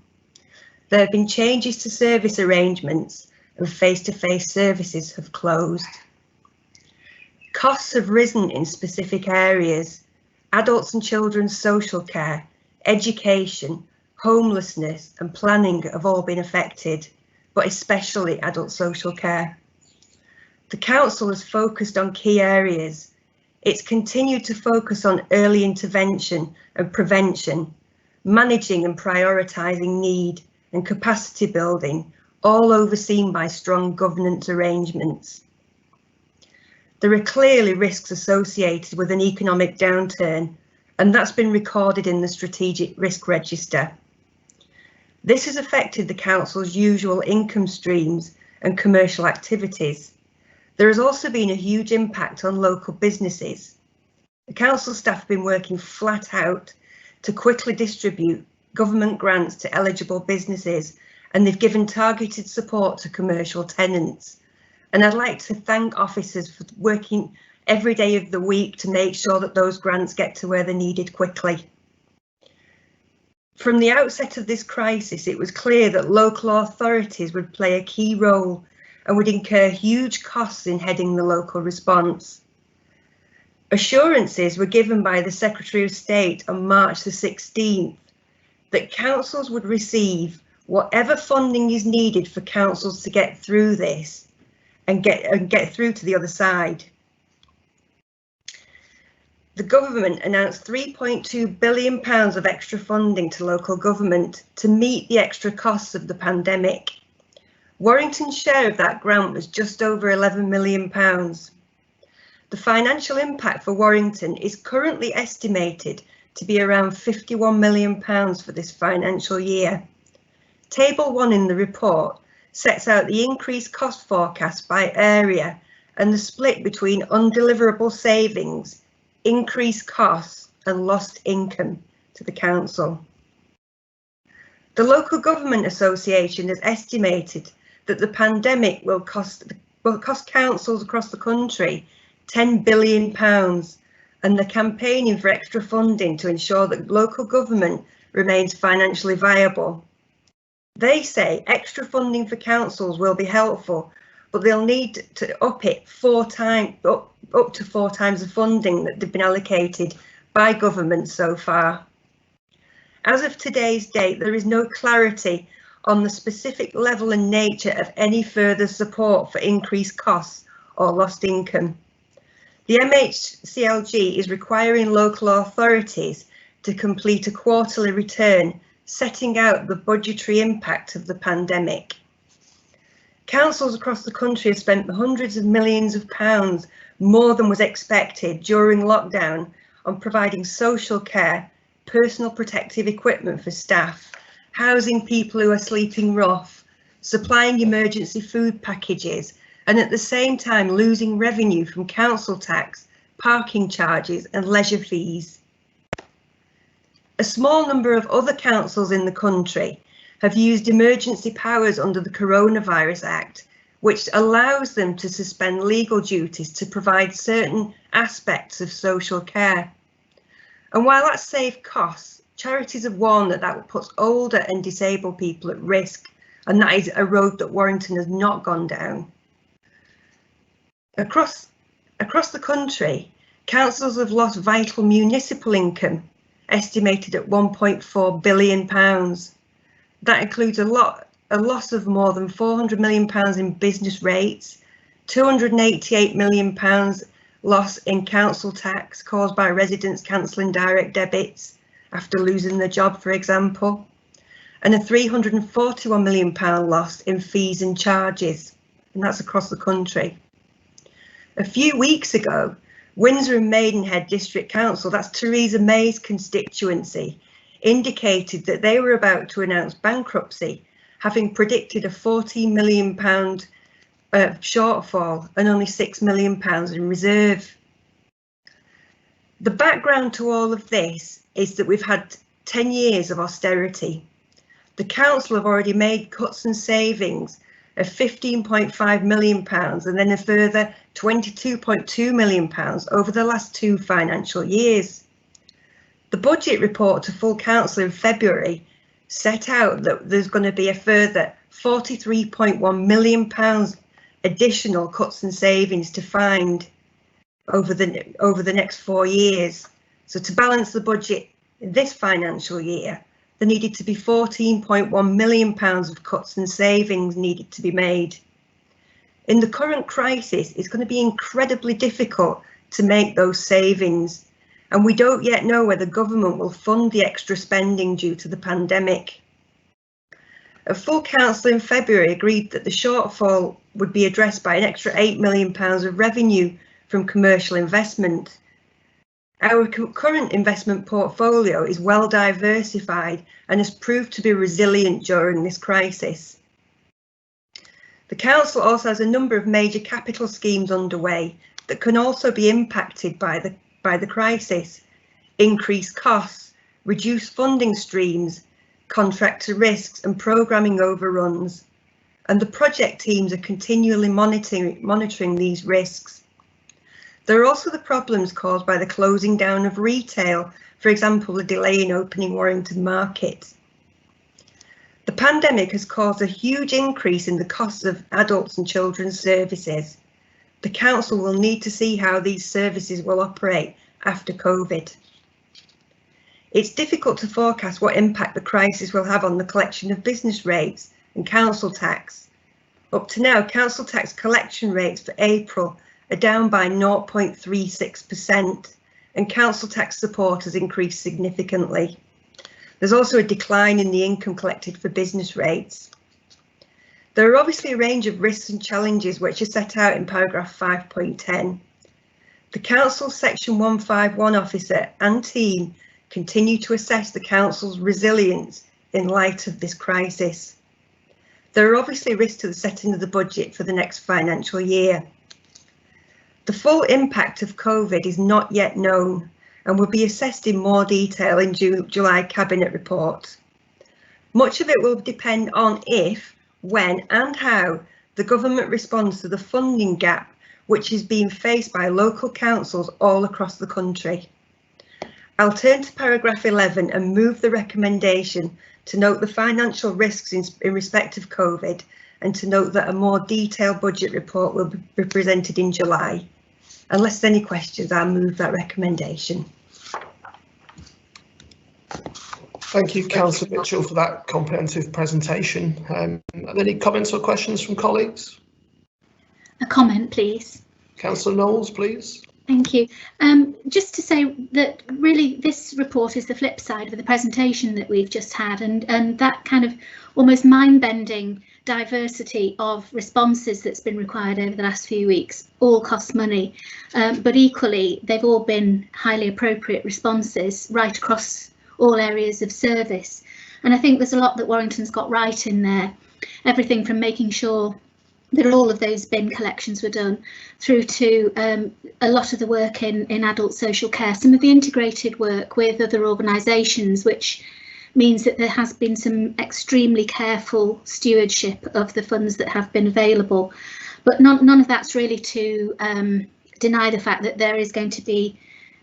There have been changes to service arrangements and face-to-face services have closed. Costs have risen in specific areas. Adults and children's social care, education, homelessness and planning have all been affected, but especially adult social care. The council has focused on key areas. It's continued to focus on early intervention and prevention, managing and prioritising need and capacity building, all overseen by strong governance arrangements. There are clearly risks associated with an economic downturn, and that's been recorded in the Strategic Risk Register. This has affected the council's usual income streams and commercial activities. There has also been a huge impact on local businesses. The council staff have been working flat out to quickly distribute government grants to eligible businesses, and they've given targeted support to commercial tenants. And I'd like to thank officers for working every day of the week to make sure that those grants get to where they're needed quickly. From the outset of this crisis, it was clear that local authorities would play a key role and would incur huge costs in heading the local response. Assurances were given by the Secretary of State on March the 16th that councils would receive whatever funding is needed for councils to get through this and get through to the other side. The government announced £3.2 billion of extra funding to local government to meet the extra costs of the pandemic. Warrington's share of that grant was just over £11 million. The financial impact for Warrington is currently estimated to be around £51 million for this financial year. Table 1 in the report sets out the increased cost forecast by area and the split between undeliverable savings, increased costs and lost income to the council. The Local Government Association has estimated that the pandemic will cost councils across the country £10 billion, and they're campaigning for extra funding to ensure that local government remains financially viable. They say extra funding for councils will be helpful, but they'll need to up to 4 times the funding that they've been allocated by government so far. As of today's date, there is no clarity on the specific level and nature of any further support for increased costs or lost income. The MHCLG is requiring local authorities to complete a quarterly return setting out the budgetary impact of the pandemic. Councils across the country have spent hundreds of millions of pounds more than was expected during lockdown on providing social care, personal protective equipment for staff, housing people who are sleeping rough, supplying emergency food packages, and at the same time losing revenue from council tax, parking charges and leisure fees. A small number of other councils in the country have used emergency powers under the Coronavirus Act, which allows them to suspend legal duties to provide certain aspects of social care. And while that saved costs, charities have warned that that puts older and disabled people at risk, and that is a road that Warrington has not gone down. Across the country, councils have lost vital municipal income, estimated at £1.4 billion. That includes a loss of more than £400 million in business rates, £288 million loss in council tax caused by residents cancelling direct debits after losing their job, for example, and a £341 million loss in fees and charges, and that's across the country. A few weeks ago, Windsor and Maidenhead District Council, that's Theresa May's constituency, indicated that they were about to announce bankruptcy, having predicted a £14 million shortfall and only £6 million in reserve. The background to all of this is that we've had 10 years of austerity. The council have already made cuts and savings of £15.5 million and then a further £22.2 million over the last 2 financial years. The budget report to full council in February set out that there's going to be a further £43.1 million additional cuts and savings to find over the next 4 years. So to balance the budget this financial year, there needed to be £14.1 million of cuts and savings needed to be made. In the current crisis, it's going to be incredibly difficult to make those savings, and we don't yet know whether government will fund the extra spending due to the pandemic. A full council in February agreed that the shortfall would be addressed by an extra £8 million of revenue from commercial investment. Our current investment portfolio is well diversified and has proved to be resilient during this crisis. The council also has a number of major capital schemes underway that can also be impacted by the crisis. Increased costs, reduced funding streams, contractor risks and programming overruns. And the project teams are continually monitoring these risks. There are also the problems caused by the closing down of retail, for example, the delay in opening Warrington Market. The pandemic has caused a huge increase in the costs of adults and children's services. The council will need to see how these services will operate after COVID. It's difficult to forecast what impact the crisis will have on the collection of business rates and council tax. Up to now, council tax collection rates for April are down by 0.36%, and council tax support has increased significantly. There's also a decline in the income collected for business rates. There are obviously a range of risks and challenges which are set out in paragraph 5.10. The council's section 151 officer and team continue to assess the council's resilience in light of this crisis. There are obviously risks to the setting of the budget for the next financial year. The full impact of COVID is not yet known and will be assessed in more detail in July Cabinet report. Much of it will depend on if, when and how the government responds to the funding gap which is being faced by local councils all across the country. I'll turn to paragraph 11 and move the recommendation to note the financial risks in respect of COVID and to note that a more detailed budget report will be presented in July. Unless there's any questions, I'll move that recommendation. Thank you, Councillor Mitchell, for that comprehensive presentation. Are there any comments or questions from colleagues? A comment, please. Councillor Knowles, please. Thank you. Just to say that really this report is the flip side of the presentation that we've just had, and that kind of almost mind-bending diversity of responses that's been required over the last few weeks all cost money, but equally they've all been highly appropriate responses right across all areas of service. And I think there's a lot that Warrington's got right in there. Everything from making sure that all of those bin collections were done through to a lot of the work in adult social care, some of the integrated work with other organisations, which means that there has been some extremely careful stewardship of the funds that have been available. But none of that's really to deny the fact that there is going to be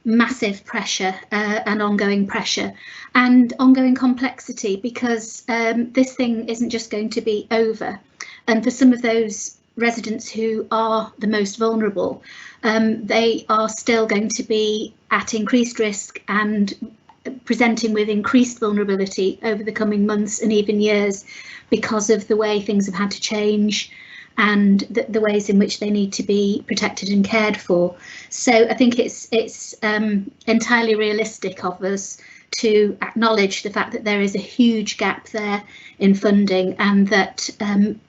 massive pressure and ongoing pressure and ongoing complexity, because this thing isn't just going to be over. And for some of those residents who are the most vulnerable, they are still going to be at increased risk and presenting with increased vulnerability over the coming months and even years because of the way things have had to change and the ways in which they need to be protected and cared for. So I think it's entirely realistic of us to acknowledge the fact that there is a huge gap there in funding, and that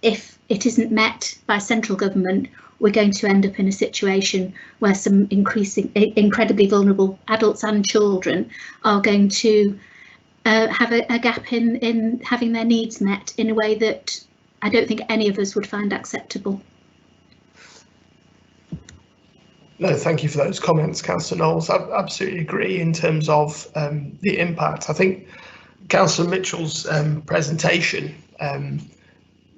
if it isn't met by central government, we're going to end up in a situation where some incredibly vulnerable adults and children are going to have a gap in having their needs met in a way that I don't think any of us would find acceptable. No, thank you for those comments, Councillor Knowles. I absolutely agree in terms of the impact. I think Councillor Mitchell's presentation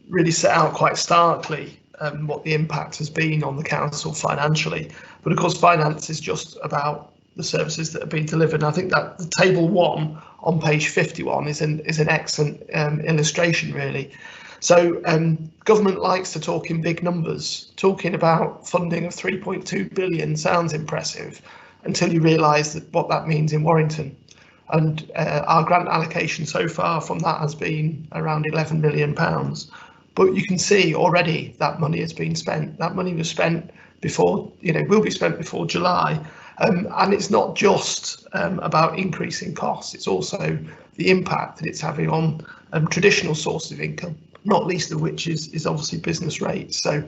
really set out quite starkly what the impact has been on the council financially. But of course, finance is just about the services that are being delivered. And I think that the table 1 on page 51 is an excellent illustration, really. So government likes to talk in big numbers. Talking about funding of 3.2 billion sounds impressive until you realise that what that means in Warrington. And our grant allocation so far from that has been around £11 million. But you can see already that money has been spent. That money was spent before, will be spent before July. And it's not just about increasing costs, it's also the impact that it's having on traditional sources of income, not least of which is obviously business rates. So,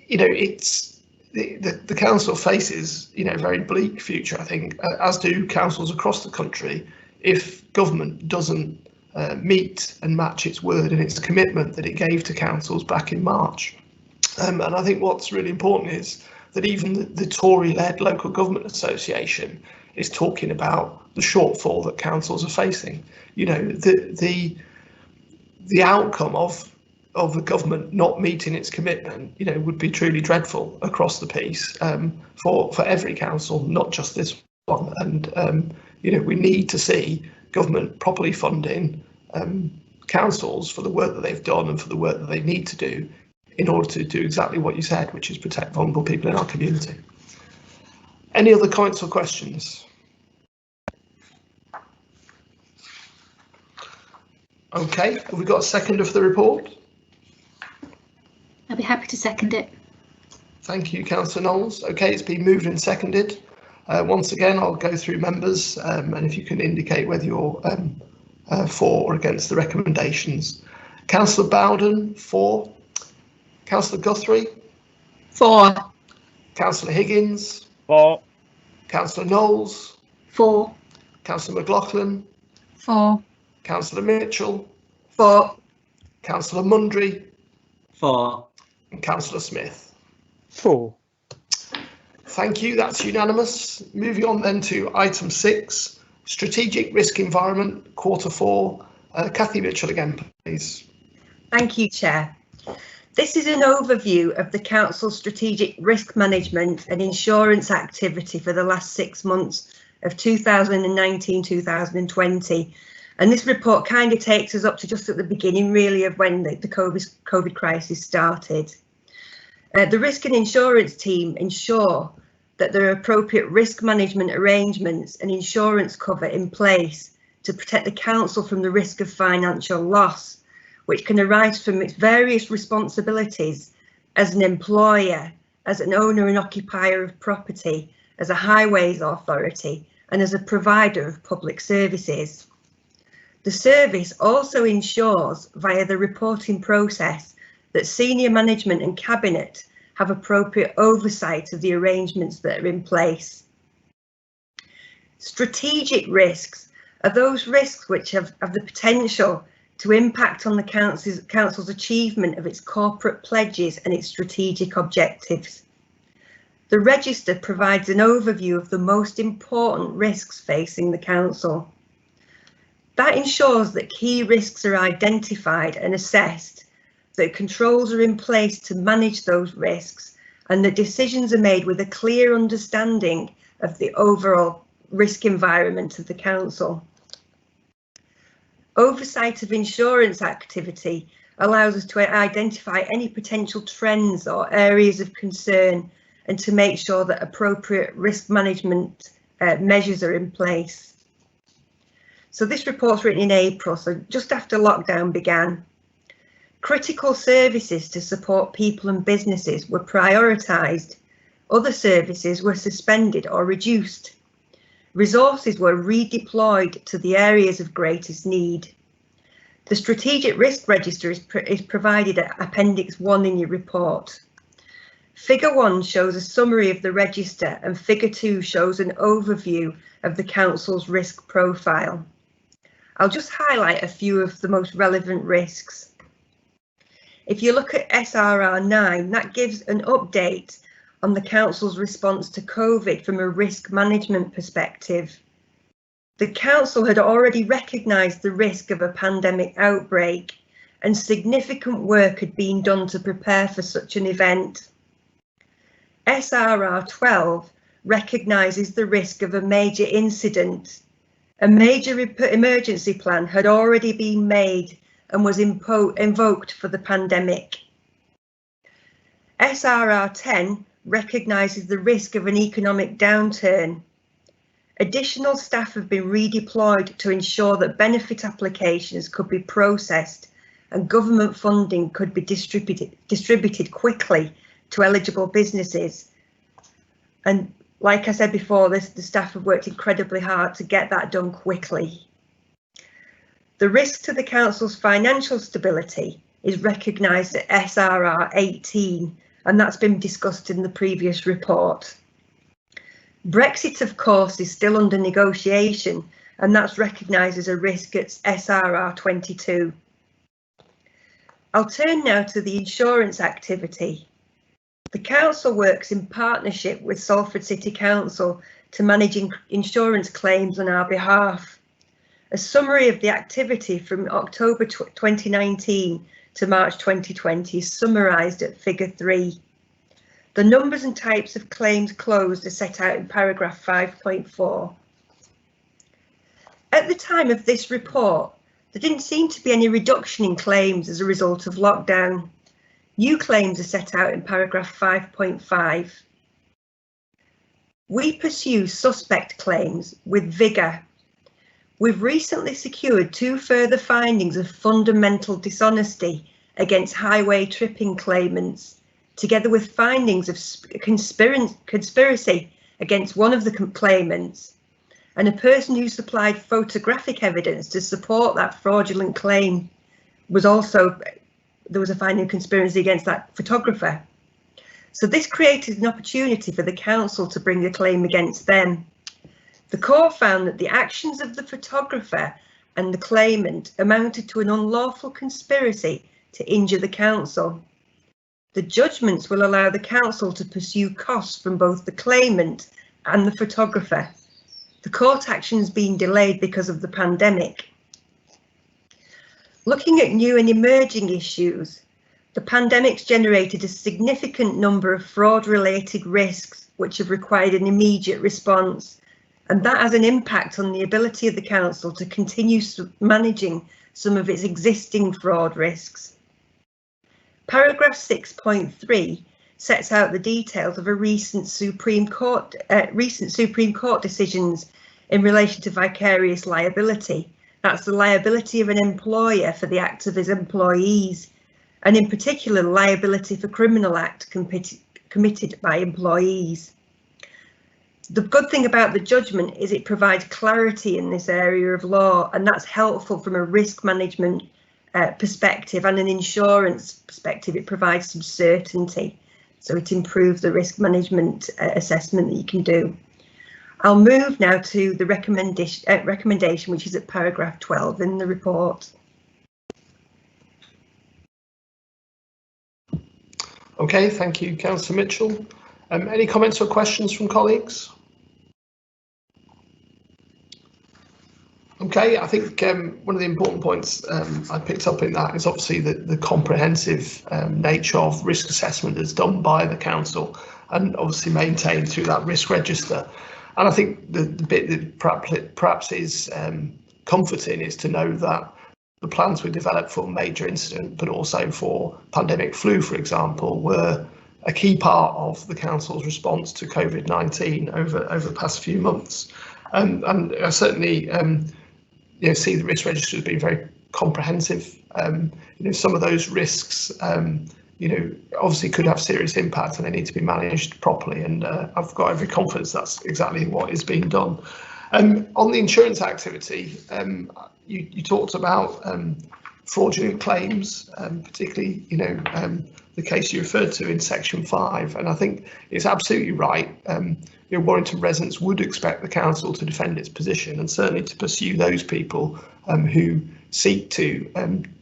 it's the council faces, a very bleak future, I think, as do councils across the country, if government doesn't meet and match its word and its commitment that it gave to councils back in March. And I think what's really important is that even the Tory-led Local Government Association is talking about the shortfall that councils are facing. The outcome of the government not meeting its commitment, would be truly dreadful across the piece for every council, not just this one. And we need to see government properly funding councils for the work that they've done and for the work that they need to do in order to do exactly what you said, which is protect vulnerable people in our community. Any other comments or questions? Okay, have we got a seconder for the report? I'll be happy to second it. Thank you, Councillor Knowles. Okay, it's been moved and seconded. Once again, I'll go through members, and if you can indicate whether you're for or against the recommendations. Councillor Bowden, for. Councillor Guthrie? For. Councillor Higgins? For. Councillor Knowles? For. Councillor McLaughlin? For. Councillor Mitchell? For. Councillor Mundry? For. And Councillor Smith? For. Thank you, that's unanimous. Moving on then to item 6, Strategic Risk Environment, quarter 4. Cathy Mitchell again, please. Thank you, Chair. This is an overview of the Council's strategic risk management and insurance activity for the last 6 months of 2019-2020. And this report kind of takes us up to just at the beginning, really, of when the COVID crisis started. The risk and insurance team ensure that there are appropriate risk management arrangements and insurance cover in place to protect the council from the risk of financial loss, which can arise from its various responsibilities as an employer, as an owner and occupier of property, as a highways authority, and as a provider of public services. The service also ensures via the reporting process that senior management and cabinet have appropriate oversight of the arrangements that are in place. Strategic risks are those risks which have the potential to impact on the council's achievement of its corporate pledges and its strategic objectives. The register provides an overview of the most important risks facing the council. That ensures that key risks are identified and assessed, that controls are in place to manage those risks, and that decisions are made with a clear understanding of the overall risk environment of the council. Oversight of insurance activity allows us to identify any potential trends or areas of concern and to make sure that appropriate risk management measures are in place. So this report's written in April, so just after lockdown began. Critical services to support people and businesses were prioritised. Other services were suspended or reduced. Resources were redeployed to the areas of greatest need. The Strategic Risk Register is provided at Appendix 1 in your report. Figure 1 shows a summary of the register and Figure 2 shows an overview of the Council's risk profile. I'll just highlight a few of the most relevant risks. If you look at SRR 9, that gives an update on the Council's response to COVID from a risk management perspective. The Council had already recognised the risk of a pandemic outbreak and significant work had been done to prepare for such an event. SRR 12 recognises the risk of a major incident. A major emergency plan had already been made and was invoked for the pandemic. SRR 10 recognises the risk of an economic downturn. Additional staff have been redeployed to ensure that benefit applications could be processed and government funding could be distributed quickly to eligible businesses. And like I said before, the staff have worked incredibly hard to get that done quickly. The risk to the council's financial stability is recognised at SRR 18, and that's been discussed in the previous report. Brexit, of course, is still under negotiation, and that's recognised as a risk at SRR 22. I'll turn now to the insurance activity. The council works in partnership with Salford City Council to manage insurance claims on our behalf. A summary of the activity from October 2019 to March 2020 is summarised at figure 3. The numbers and types of claims closed are set out in paragraph 5.4. At the time of this report, there didn't seem to be any reduction in claims as a result of lockdown. New claims are set out in paragraph 5.5. We pursue suspect claims with vigour. We've recently secured 2 further findings of fundamental dishonesty against highway tripping claimants, together with findings of conspiracy against one of the claimants, and a person who supplied photographic evidence to support that fraudulent claim there was a finding of conspiracy against that photographer. So this created an opportunity for the council to bring a claim against them. The court found that the actions of the photographer and the claimant amounted to an unlawful conspiracy to injure the council. The judgments will allow the council to pursue costs from both the claimant and the photographer. The court action has been delayed because of the pandemic. Looking at new and emerging issues, the pandemic's generated a significant number of fraud-related risks which have required an immediate response, and that has an impact on the ability of the council to continue managing some of its existing fraud risks. Paragraph 6.3 sets out the details of a recent Supreme Court decisions in relation to vicarious liability. That's the liability of an employer for the acts of his employees, and in particular liability for criminal act committed by employees. The good thing about the judgment is it provides clarity in this area of law, and that's helpful from a risk management perspective and an insurance perspective. It provides some certainty, so it improves the risk management assessment that you can do. I'll move now to the recommendation, which is at paragraph 12 in the report. Okay, thank you, Councillor Mitchell. Any comments or questions from colleagues? Okay, I think one of the important points I picked up in that is obviously the comprehensive nature of risk assessment that's done by the council and obviously maintained through that risk register. And I think the bit that perhaps is comforting is to know that the plans we developed for major incident, but also for pandemic flu, for example, were a key part of the council's response to COVID-19 over the past few months. And I certainly see the risk register as being very comprehensive. Some of those risks obviously could have serious impact and they need to be managed properly, and I've got every confidence that's exactly what is being done. On the insurance activity, you talked about fraudulent claims, particularly the case you referred to in section 5, and I think it's absolutely right. Warrington residents would expect the council to defend its position and certainly to pursue those people who seek to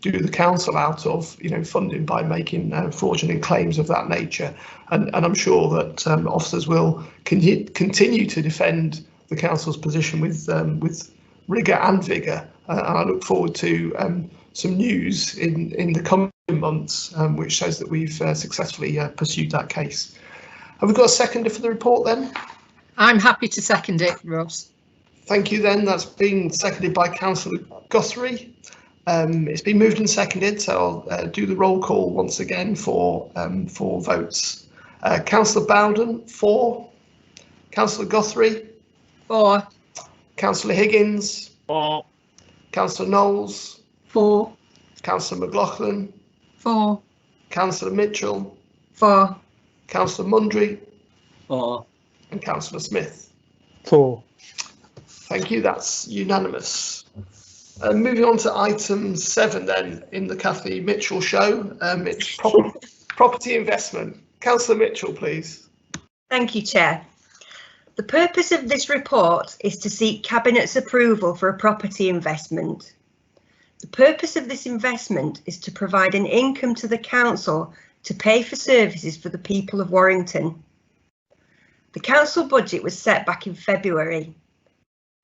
do the council out of funding by making fraudulent claims of that nature, and I'm sure that officers will continue to defend the council's position with rigour and vigour, and I look forward to some news in the coming months which shows that we've successfully pursued that case. Have we got a seconder for the report then? I'm happy to second it, Ross. Thank you then. That's been seconded by Councillor Guthrie. It's been moved and seconded, so I'll do the roll call once again for votes. Councillor Bowden, 4. Councillor Guthrie, 4. Councillor Higgins, 4. Councillor Knowles, 4. Councillor McLaughlin, 4. Councillor Mitchell, 4. Councillor Mundry, 4. and Councillor Smith. 4. Thank you, that's unanimous. Moving on to item 7 then, in the Cathy Mitchell show, it's property investment. Councillor Mitchell, please. Thank you, Chair. The purpose of this report is to seek Cabinet's approval for a property investment. The purpose of this investment is to provide an income to the council to pay for services for the people of Warrington. The council budget was set back in February.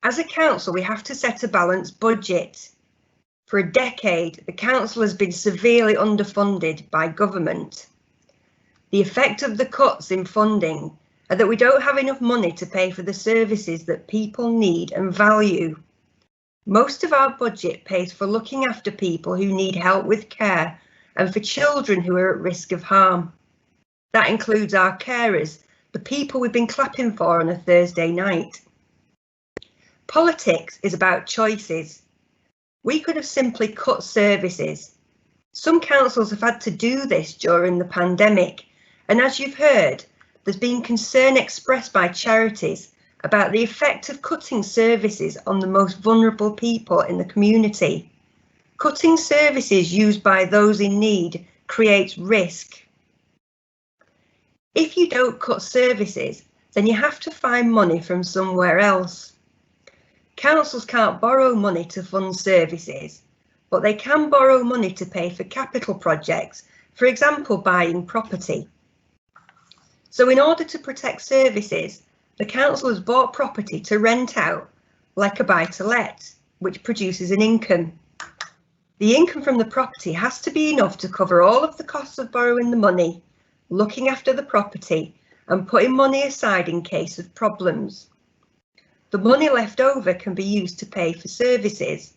As a council, we have to set a balanced budget. For a decade, the council has been severely underfunded by government. The effect of the cuts in funding are that we don't have enough money to pay for the services that people need and value. Most of our budget pays for looking after people who need help with care and for children who are at risk of harm. That includes our carers, the people we've been clapping for on a Thursday night. Politics is about choices. We could have simply cut services. Some councils have had to do this during the pandemic, and as you've heard, there's been concern expressed by charities about the effect of cutting services on the most vulnerable people in the community. Cutting services used by those in need creates risk. If you don't cut services, then you have to find money from somewhere else. Councils can't borrow money to fund services, but they can borrow money to pay for capital projects, for example, buying property. So in order to protect services, the council has bought property to rent out, like a buy-to-let, which produces an income. The income from the property has to be enough to cover all of the costs of borrowing the money, looking after the property, and putting money aside in case of problems. The money left over can be used to pay for services.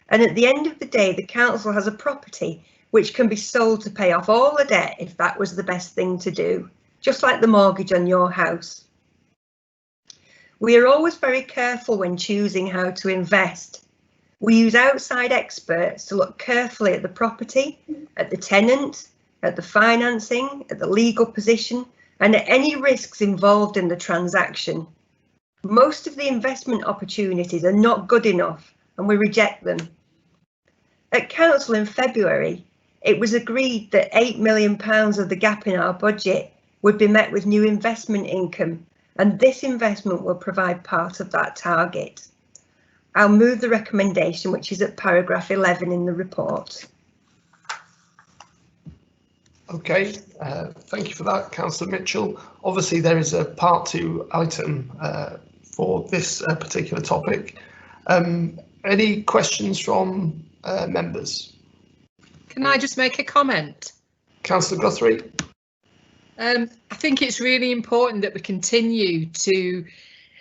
And at the end of the day, the council has a property which can be sold to pay off all the debt if that was the best thing to do, just like the mortgage on your house. We are always very careful when choosing how to invest. We use outside experts to look carefully at the property, at the tenant, at the financing, at the legal position, and at any risks involved in the transaction. Most of the investment opportunities are not good enough and we reject them. At council in February, it was agreed that £8 million of the gap in our budget would be met with new investment income, and this investment will provide part of that target. I'll move the recommendation, which is at paragraph 11 in the report. Okay, thank you for that, Councillor Mitchell. Obviously, there is a part 2 item for this particular topic. Any questions from members? Can I just make a comment? Councillor Guthrie. I think it's really important that we continue to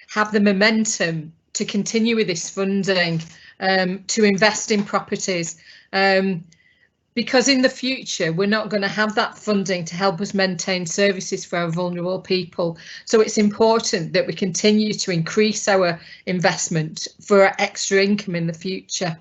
have the momentum to continue with this funding, to invest in properties, because in the future we're not going to have that funding to help us maintain services for our vulnerable people. So it's important that we continue to increase our investment for extra income in the future.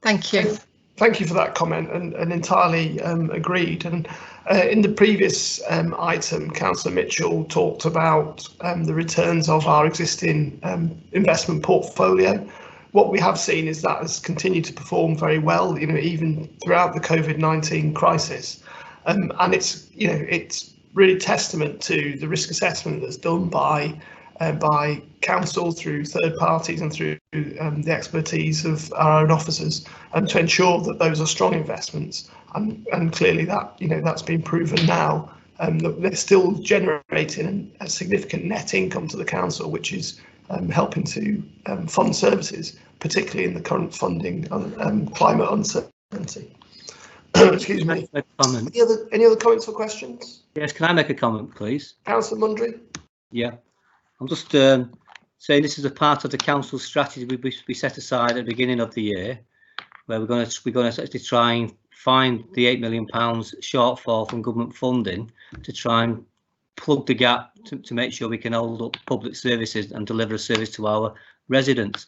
Thank you. Thank you for that comment, and entirely agreed. And in the previous item, Councillor Mitchell talked about the returns of our existing investment portfolio. What we have seen is that has continued to perform very well, even throughout the COVID-19 crisis. And it's really testament to the risk assessment that's done by council, through third parties, and through the expertise of our own officers, to ensure that those are strong investments. And clearly that that's been proven now. That they're still generating a significant net income to the council, which is helping to fund services, particularly in the current funding climate uncertainty. Excuse me. Make a comment. Any other comments or questions? Yes, can I make a comment, please? Councillor Mundry. Yeah, I'm just saying this is a part of the council's strategy we set aside at the beginning of the year, where we're going to actually try and find the £8 million shortfall from government funding to try and plug the gap to make sure we can hold up public services and deliver a service to our residents.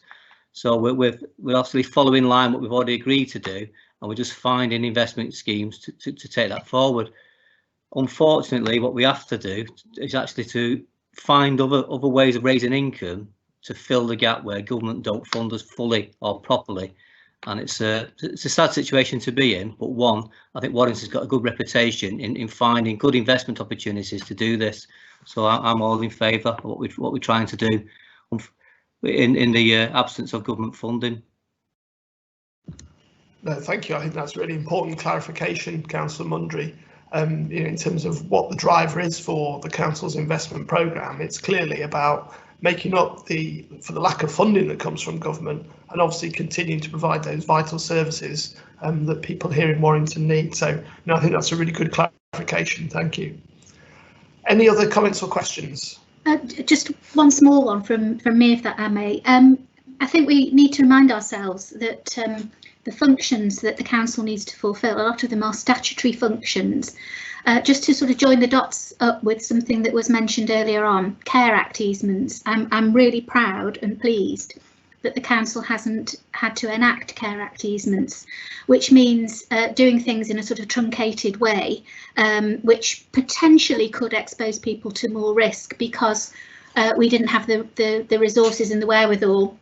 So we're obviously following in line what we've already agreed to do, and we're just finding investment schemes to take that forward. Unfortunately, what we have to do is actually to find other ways of raising income to fill the gap where government don't fund us fully or properly. And it's a sad situation to be in, but one, I think Warrington's got a good reputation in finding good investment opportunities to do this. So I'm all in favour of what we're trying to do in the absence of government funding. No, thank you. I think that's really important clarification, Councillor Mundry. In terms of what the driver is for the council's investment programme, it's clearly about making up for the lack of funding that comes from government, and obviously continuing to provide those vital services that people here in Warrington need. So, I think that's a really good clarification. Thank you. Any other comments or questions? Just one small one from me, if that I may. I think we need to remind ourselves that the functions that the council needs to fulfil, a lot of them are statutory functions. Just to sort of join the dots up with something that was mentioned earlier on, Care Act easements. I'm really proud and pleased that the council hasn't had to enact Care Act easements, which means doing things in a sort of truncated way, which potentially could expose people to more risk because we didn't have the resources and the wherewithal,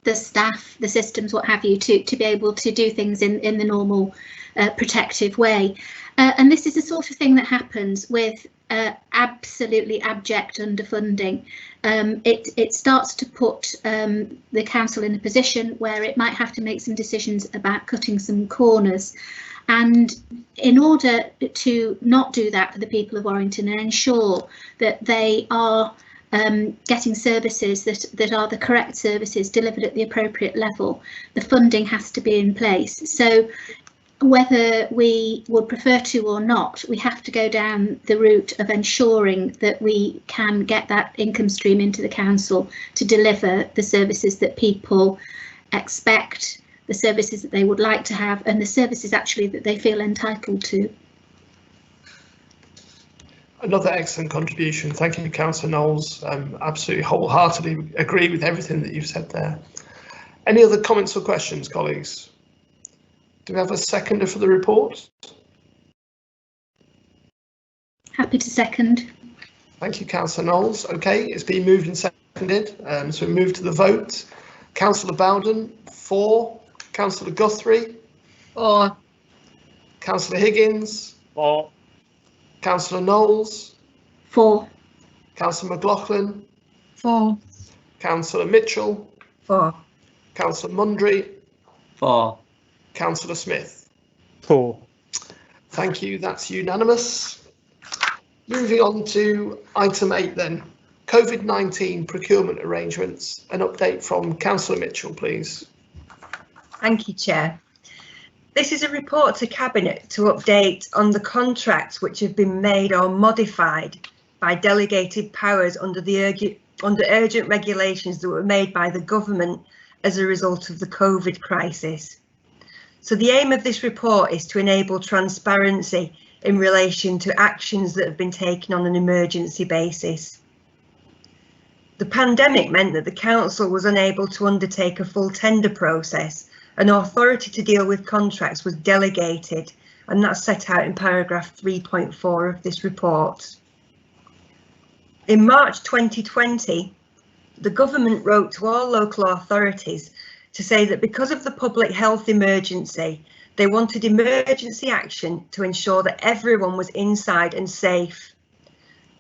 the staff, the systems, what have you, to be able to do things in the normal protective way. And this is the sort of thing that happens with absolutely abject underfunding. It starts to put the council in a position where it might have to make some decisions about cutting some corners. And in order to not do that for the people of Warrington and ensure that they are getting services that are the correct services delivered at the appropriate level, the funding has to be in place. So whether we would prefer to or not, we have to go down the route of ensuring that we can get that income stream into the council to deliver the services that people expect, the services that they would like to have, and the services actually that they feel entitled to. Another excellent contribution. Thank you, Councillor Knowles. Absolutely wholeheartedly agree with everything that you've said there. Any other comments or questions, colleagues? Do we have a seconder for the report? Happy to second. Thank you, Councillor Knowles. OK, it's been moved and seconded. So we move to the vote. Councillor Bowden, 4. Councillor Guthrie? 4. Councillor Higgins? 4. Councillor Knowles? 4. Councillor McLaughlin? 4. Councillor Mitchell? 4. Councillor Mundry? 4. Councillor Smith? 4. Thank you, that's unanimous. Moving on to item 8 then, COVID-19 procurement arrangements. An update from Councillor Mitchell, please. Thank you, Chair. This is a report to Cabinet to update on the contracts which have been made or modified by delegated powers under urgent regulations that were made by the government as a result of the COVID crisis. So the aim of this report is to enable transparency in relation to actions that have been taken on an emergency basis. The pandemic meant that the council was unable to undertake a full tender process. An authority to deal with contracts was delegated, and that's set out in paragraph 3.4 of this report. In March 2020, the government wrote to all local authorities to say that because of the public health emergency, they wanted emergency action to ensure that everyone was inside and safe.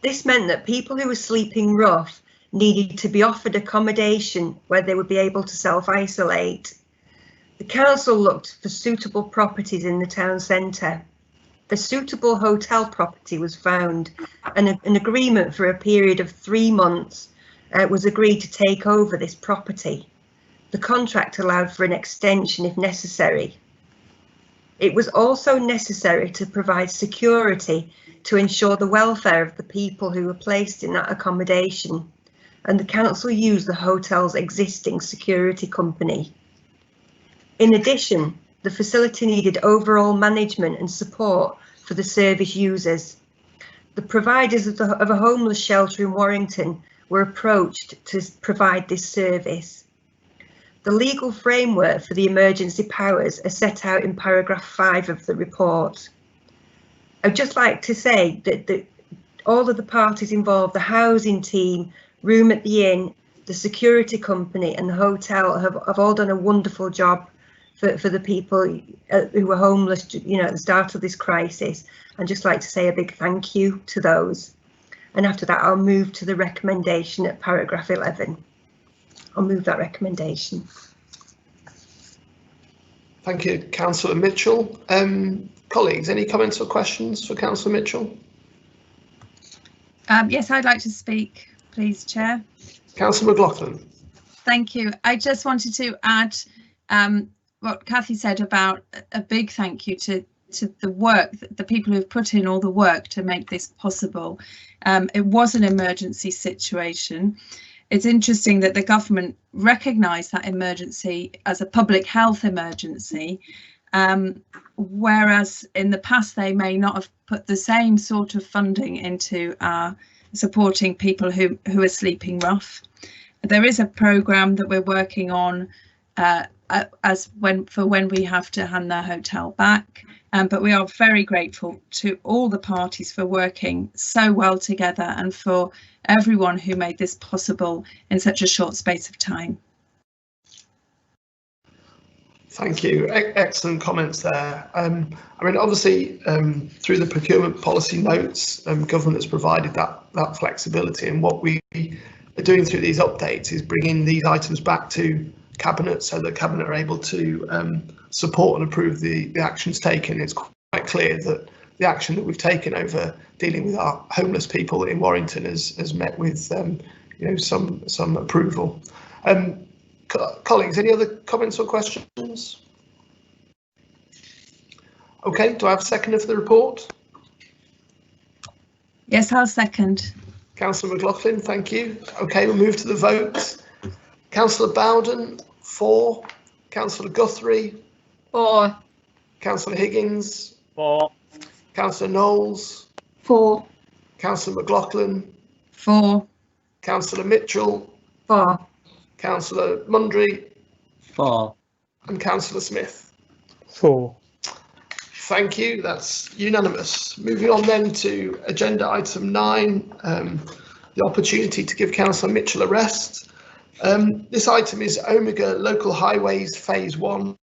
This meant that people who were sleeping rough needed to be offered accommodation where they would be able to self-isolate. The council looked for suitable properties in the town centre. A suitable hotel property was found, and an agreement for a period of 3 months was agreed to take over this property. The contract allowed for an extension if necessary. It was also necessary to provide security to ensure the welfare of the people who were placed in that accommodation, and the council used the hotel's existing security company. In addition, the facility needed overall management and support for the service users. The providers of a homeless shelter in Warrington were approached to provide this service. The legal framework for the emergency powers are set out in paragraph 5 of the report. I'd just like to say that all of the parties involved, the housing team, room at the inn, the security company and the hotel have all done a wonderful job for the people who were homeless, you know, at the start of this crisis. I'd just like to say a big thank you to those. And after that, I'll move to the recommendation at paragraph 11. I'll move that recommendation. Thank you, Councillor Mitchell. Colleagues, any comments or questions for Councillor Mitchell? Yes, I'd like to speak, please, Chair. Councillor McLaughlin. Thank you. I just wanted to add what Kathy said about a big thank you to the work, the people who've put in all the work to make this possible. It was an emergency situation. It's interesting that the government recognised that emergency as a public health emergency, whereas in the past they may not have put the same sort of funding into supporting people who are sleeping rough. There is a programme that we're working on for when we have to hand the hotel back. But we are very grateful to all the parties for working so well together and for everyone who made this possible in such a short space of time. Thank you. Excellent comments there. I mean, obviously, through the procurement policy notes, government has provided that flexibility, and what we are doing through these updates is bringing these items back to Cabinet so that Cabinet are able to support and approve the actions taken. It's quite clear that the action that we've taken over dealing with our homeless people in Warrington has met with you know, some approval. Colleagues, any other comments or questions? Okay, do I have a seconder for the report? Yes, I'll second. Councillor McLaughlin, thank you. Okay, we'll move to the vote. Councillor Bowden, 4. Councillor Guthrie, 4. Councillor Higgins, 4. Councillor Knowles, 4. Councillor McLaughlin, 4. Councillor Mitchell, 4. Councillor Mundry, 4. and Councillor Smith. 4. Thank you, that's unanimous. Moving on then to agenda item 9, the opportunity to give Councillor Mitchell a rest. This item is Omega Local Highways Phase 1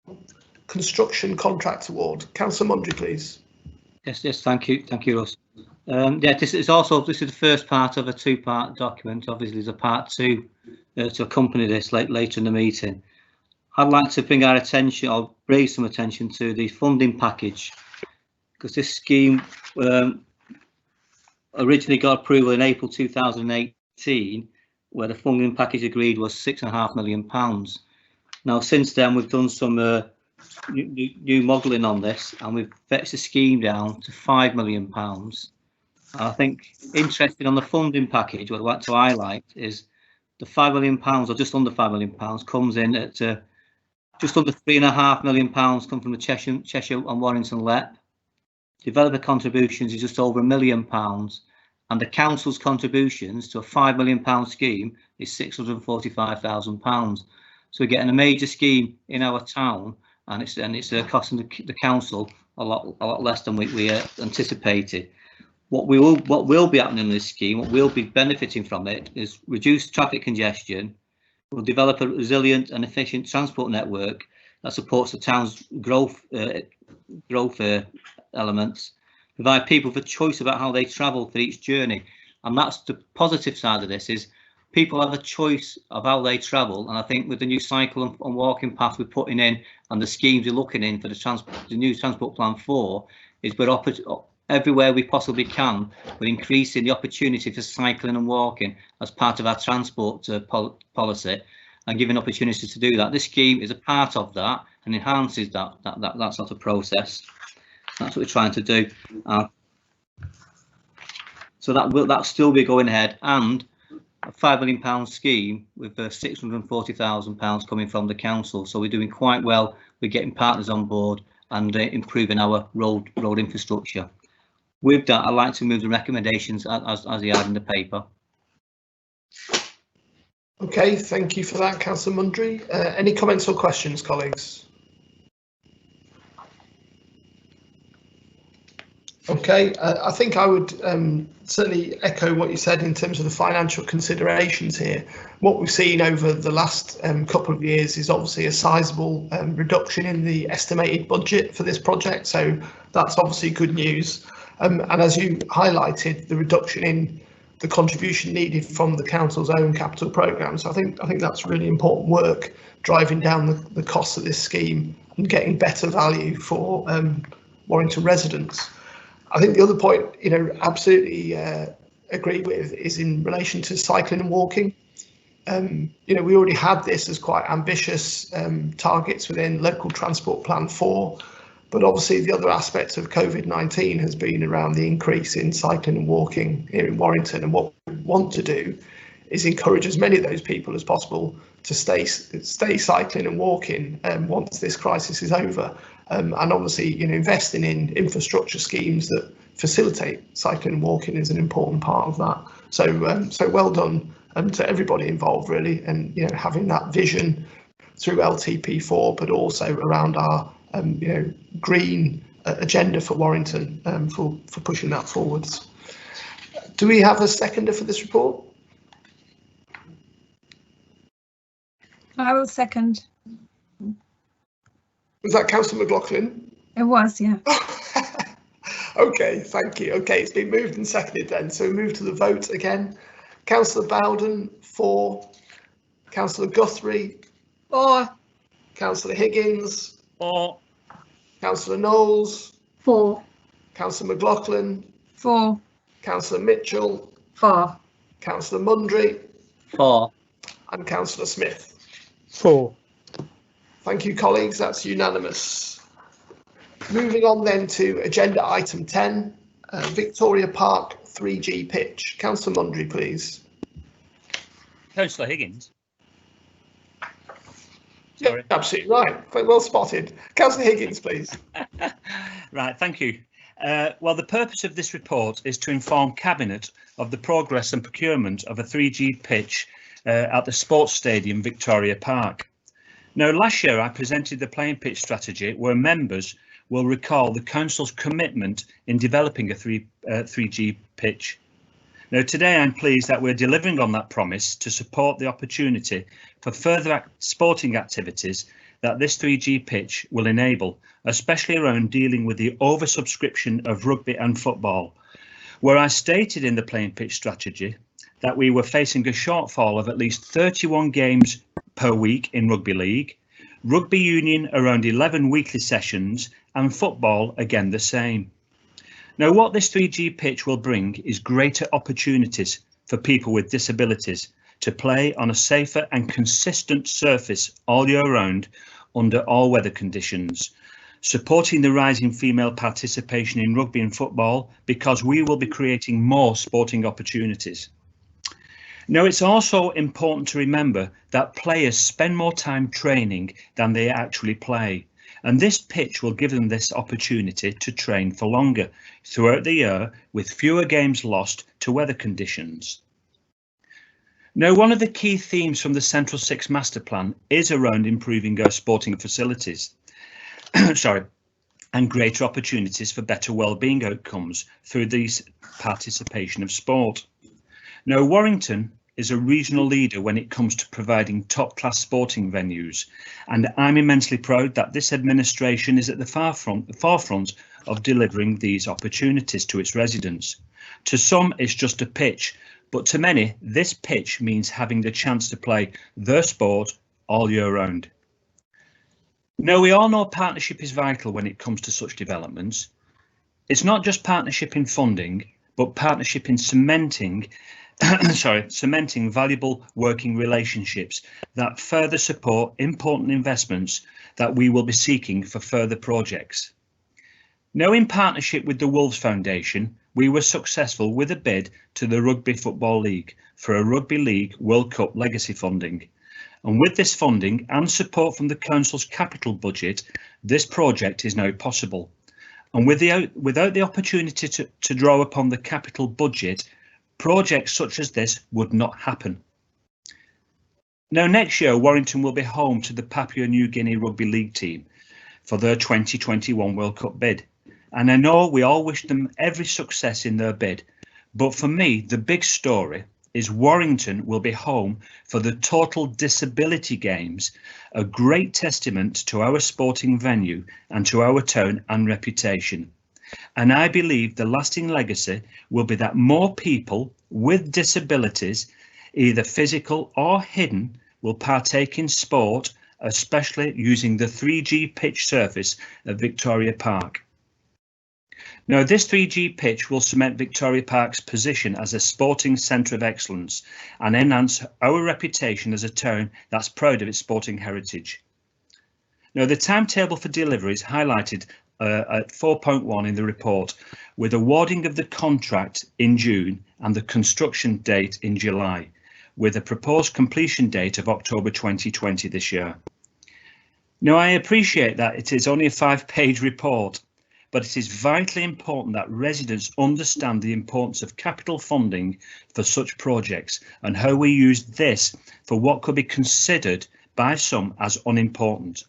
Construction Contract Award. Councillor Mundry, please. Yes, thank you, Russ. Yeah, this is the first part of a 2-part document. Obviously, there's a part 2 to accompany this later in the meeting. I'd like to bring our attention, or raise some attention to the funding package, because this scheme originally got approval in April 2018, where the funding package agreed was £6.5 million. Now, since then, we've done some new modelling on this, and we've fetched the scheme down to £5 million. I think interesting on the funding package, what I'd like to highlight is the £5 million, or just under £5 million, comes in at just under £3.5 million come from the Cheshire and Warrington LEP. Developer contributions is just over £1 million, and the council's contributions to a £5 million scheme is £645,000. So we're getting a major scheme in our town, and it's costing the council a lot less than we anticipated. What will be happening in this scheme, what we'll be benefiting from it, is reduced traffic congestion. We'll develop a resilient and efficient transport network that supports the town's growth elements, provide people with a choice about how they travel for each journey. And that's the positive side of this, is people have a choice of how they travel. And I think with the new cycle and walking path we're putting in, and the schemes we're looking in for the new transport plan 4, is we're everywhere we possibly can, we're increasing the opportunity for cycling and walking as part of our transport policy. and giving opportunities to do that. This scheme is a part of that and enhances that sort of process. That's what we're trying to do. So that'll still be going ahead, and a £5 million scheme with £640,000 coming from the council. So we're doing quite well. We're getting partners on board and improving our road infrastructure. With that, I'd like to move the recommendations as they are in the paper. Okay, thank you for that, Councillor Mundry. Any comments or questions, colleagues? Okay, I think I would certainly echo what you said in terms of the financial considerations here. What we've seen over the last couple of years is obviously a sizable reduction in the estimated budget for this project, so that's obviously good news. And as you highlighted, the reduction in the contribution needed from the council's own capital programme. So I think that's really important work, driving down the costs of this scheme and getting better value for Warrington residents. I think the other point, absolutely agree with is in relation to cycling and walking. We already had this as quite ambitious targets within Local Transport Plan 4, but obviously the other aspect of COVID-19 has been around the increase in cycling and walking here in Warrington, and what we want to do is encourage as many of those people as possible to stay cycling and walking once this crisis is over. And obviously, investing in infrastructure schemes that facilitate cycling and walking is an important part of that. So well done to everybody involved, really, and having that vision through LTP4, but also around our green agenda for Warrington for pushing that forwards. Do we have a seconder for this report? I will second. Was that Councillor McLaughlin? It was, yeah. Okay, thank you. Okay, it's been moved and seconded then, so we move to the vote again. Councillor Bowden, 4. Councillor Guthrie, 4. Councillor Higgins, 4. Councillor Knowles, 4. Councillor McLaughlin, 4. Councillor Mitchell, 4. Councillor Mundry, 4. and Councillor Smith. 4. Thank you, colleagues. That's unanimous. Moving on then to agenda item 10, Victoria Park 3G pitch. Councillor Mundry, please. Councillor Higgins. Yeah, absolutely right. Very well spotted. Councillor Higgins, please. Right, thank you. Well, the purpose of this report is to inform Cabinet of the progress and procurement of a 3G pitch at the Sports Stadium, Victoria Park. Now, last year I presented the playing pitch strategy, where members will recall the Council's commitment in developing a 3G pitch. Now, today I'm pleased that we're delivering on that promise to support the opportunity for further sporting activities that this 3G pitch will enable, especially around dealing with the oversubscription of rugby and football, where I stated in the playing pitch strategy that we were facing a shortfall of at least 31 games per week in rugby league, rugby union around 11 weekly sessions, and football again the same. Now, what this 3G pitch will bring is greater opportunities for people with disabilities to play on a safer and consistent surface all year round under all weather conditions, supporting the rising female participation in rugby and football, because we will be creating more sporting opportunities. Now, it's also important to remember that players spend more time training than they actually play, and this pitch will give them this opportunity to train for longer throughout the year, with fewer games lost to weather conditions. Now, one of the key themes from the Central 6 Master Plan is around improving our sporting facilities and greater opportunities for better wellbeing outcomes through this participation of sport. Now, Warrington is a regional leader when it comes to providing top-class sporting venues, and I'm immensely proud that this administration is at the forefront of delivering these opportunities to its residents. To some, it's just a pitch, but to many, this pitch means having the chance to play their sport all year round. Now, we all know partnership is vital when it comes to such developments. It's not just partnership in funding, but partnership in cementing cementing valuable working relationships that further support important investments that we will be seeking for further projects. Now, in partnership with the Wolves Foundation, we were successful with a bid to the Rugby Football League for a Rugby League World Cup legacy funding. And with this funding and support from the Council's capital budget, this project is now possible. And without the opportunity to draw upon the capital budget, projects such as this would not happen. Now, next year, Warrington will be home to the Papua New Guinea Rugby League team for their 2021 World Cup bid. And I know we all wish them every success in their bid. But for me, the big story is Warrington will be home for the Total Disability Games, a great testament to our sporting venue and to our town and reputation. And I believe the lasting legacy will be that more people with disabilities, either physical or hidden, will partake in sport, especially using the 3G pitch surface at Victoria Park. Now, this 3G pitch will cement Victoria Park's position as a sporting centre of excellence and enhance our reputation as a town that's proud of its sporting heritage. Now, the timetable for deliveries highlighted at 4.1 in the report, with awarding of the contract in June and the construction date in July, with a proposed completion date of October 2020 this year. Now, I appreciate that it is only a 5-page report, but it is vitally important that residents understand the importance of capital funding for such projects and how we use this for what could be considered by some as unimportant.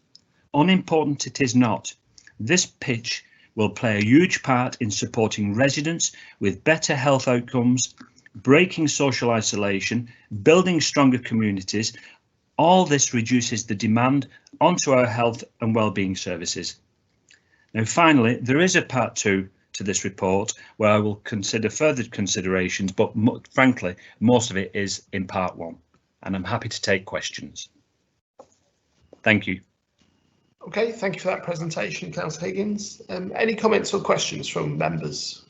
Unimportant it is not. This pitch will play a huge part in supporting residents with better health outcomes, breaking social isolation, building stronger communities. All this reduces the demand onto our health and wellbeing services. Now, finally, there is a part 2 to this report where I will consider further considerations, but frankly, most of it is in part 1, and I'm happy to take questions. Thank you. Okay, thank you for that presentation, Councillor Higgins. Any comments or questions from members?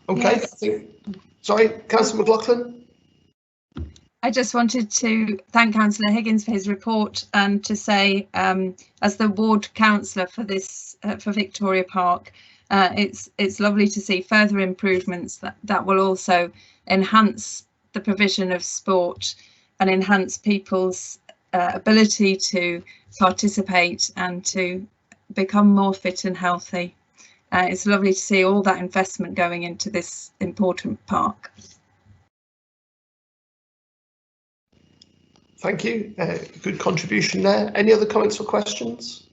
Okay, Yes. Sorry, Councillor McLaughlin. I just wanted to thank Councillor Higgins for his report and to say, as the ward councillor for this for Victoria Park, it's lovely to see further improvements that will also enhance the provision of sport and enhance people's ability to participate and to become more fit and healthy. It's lovely to see all that investment going into this important park. Thank you. Good contribution there. Any other comments or questions?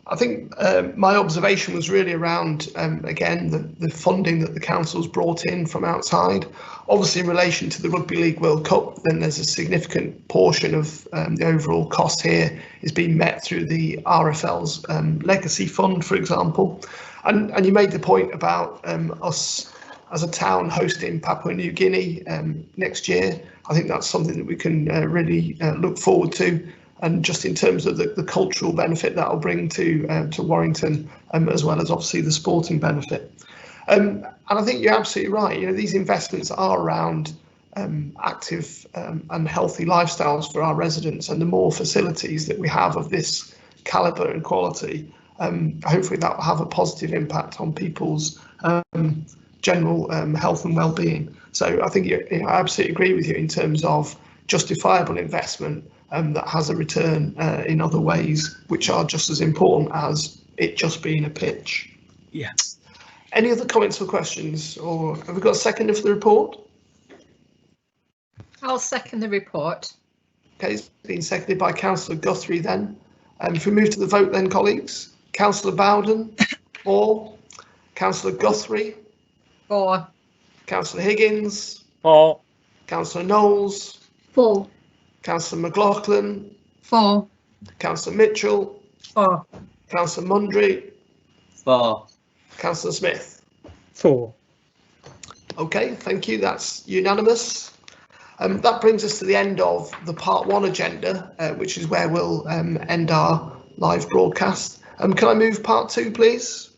I think my observation was really around, again, the funding that the council's brought in from outside. Obviously, in relation to the Rugby League World Cup, then there's a significant portion of the overall cost here is being met through the RFL's legacy fund, for example. And you made the point about us as a town hosting Papua New Guinea next year. I think that's something that we can really look forward to. And just in terms of the cultural benefit that will bring to Warrington, as well as obviously the sporting benefit. And I think you're absolutely right. You know, these investments are around active and healthy lifestyles for our residents, and the more facilities that we have of this calibre and quality, hopefully that will have a positive impact on people's general health and well-being. So I think I absolutely agree with you in terms of justifiable investment that has a return in other ways, which are just as important as it just being a pitch. Yeah. Any other comments or questions, or have we got a seconder for the report? I'll second the report. Okay, it's been seconded by Councillor Guthrie then. If we move to the vote then, colleagues, Councillor Bowden, 4. Councillor Guthrie, 4. Councillor Higgins, 4. Councillor Knowles, 4. Councillor McLaughlin, 4. Councillor Mitchell, 4. Councillor Mundry, 4. Councillor Smith. 4. Okay, thank you. That's unanimous. That brings us to the end of the part 1 agenda, which is where we'll end our live broadcast. Can I move part 2, please?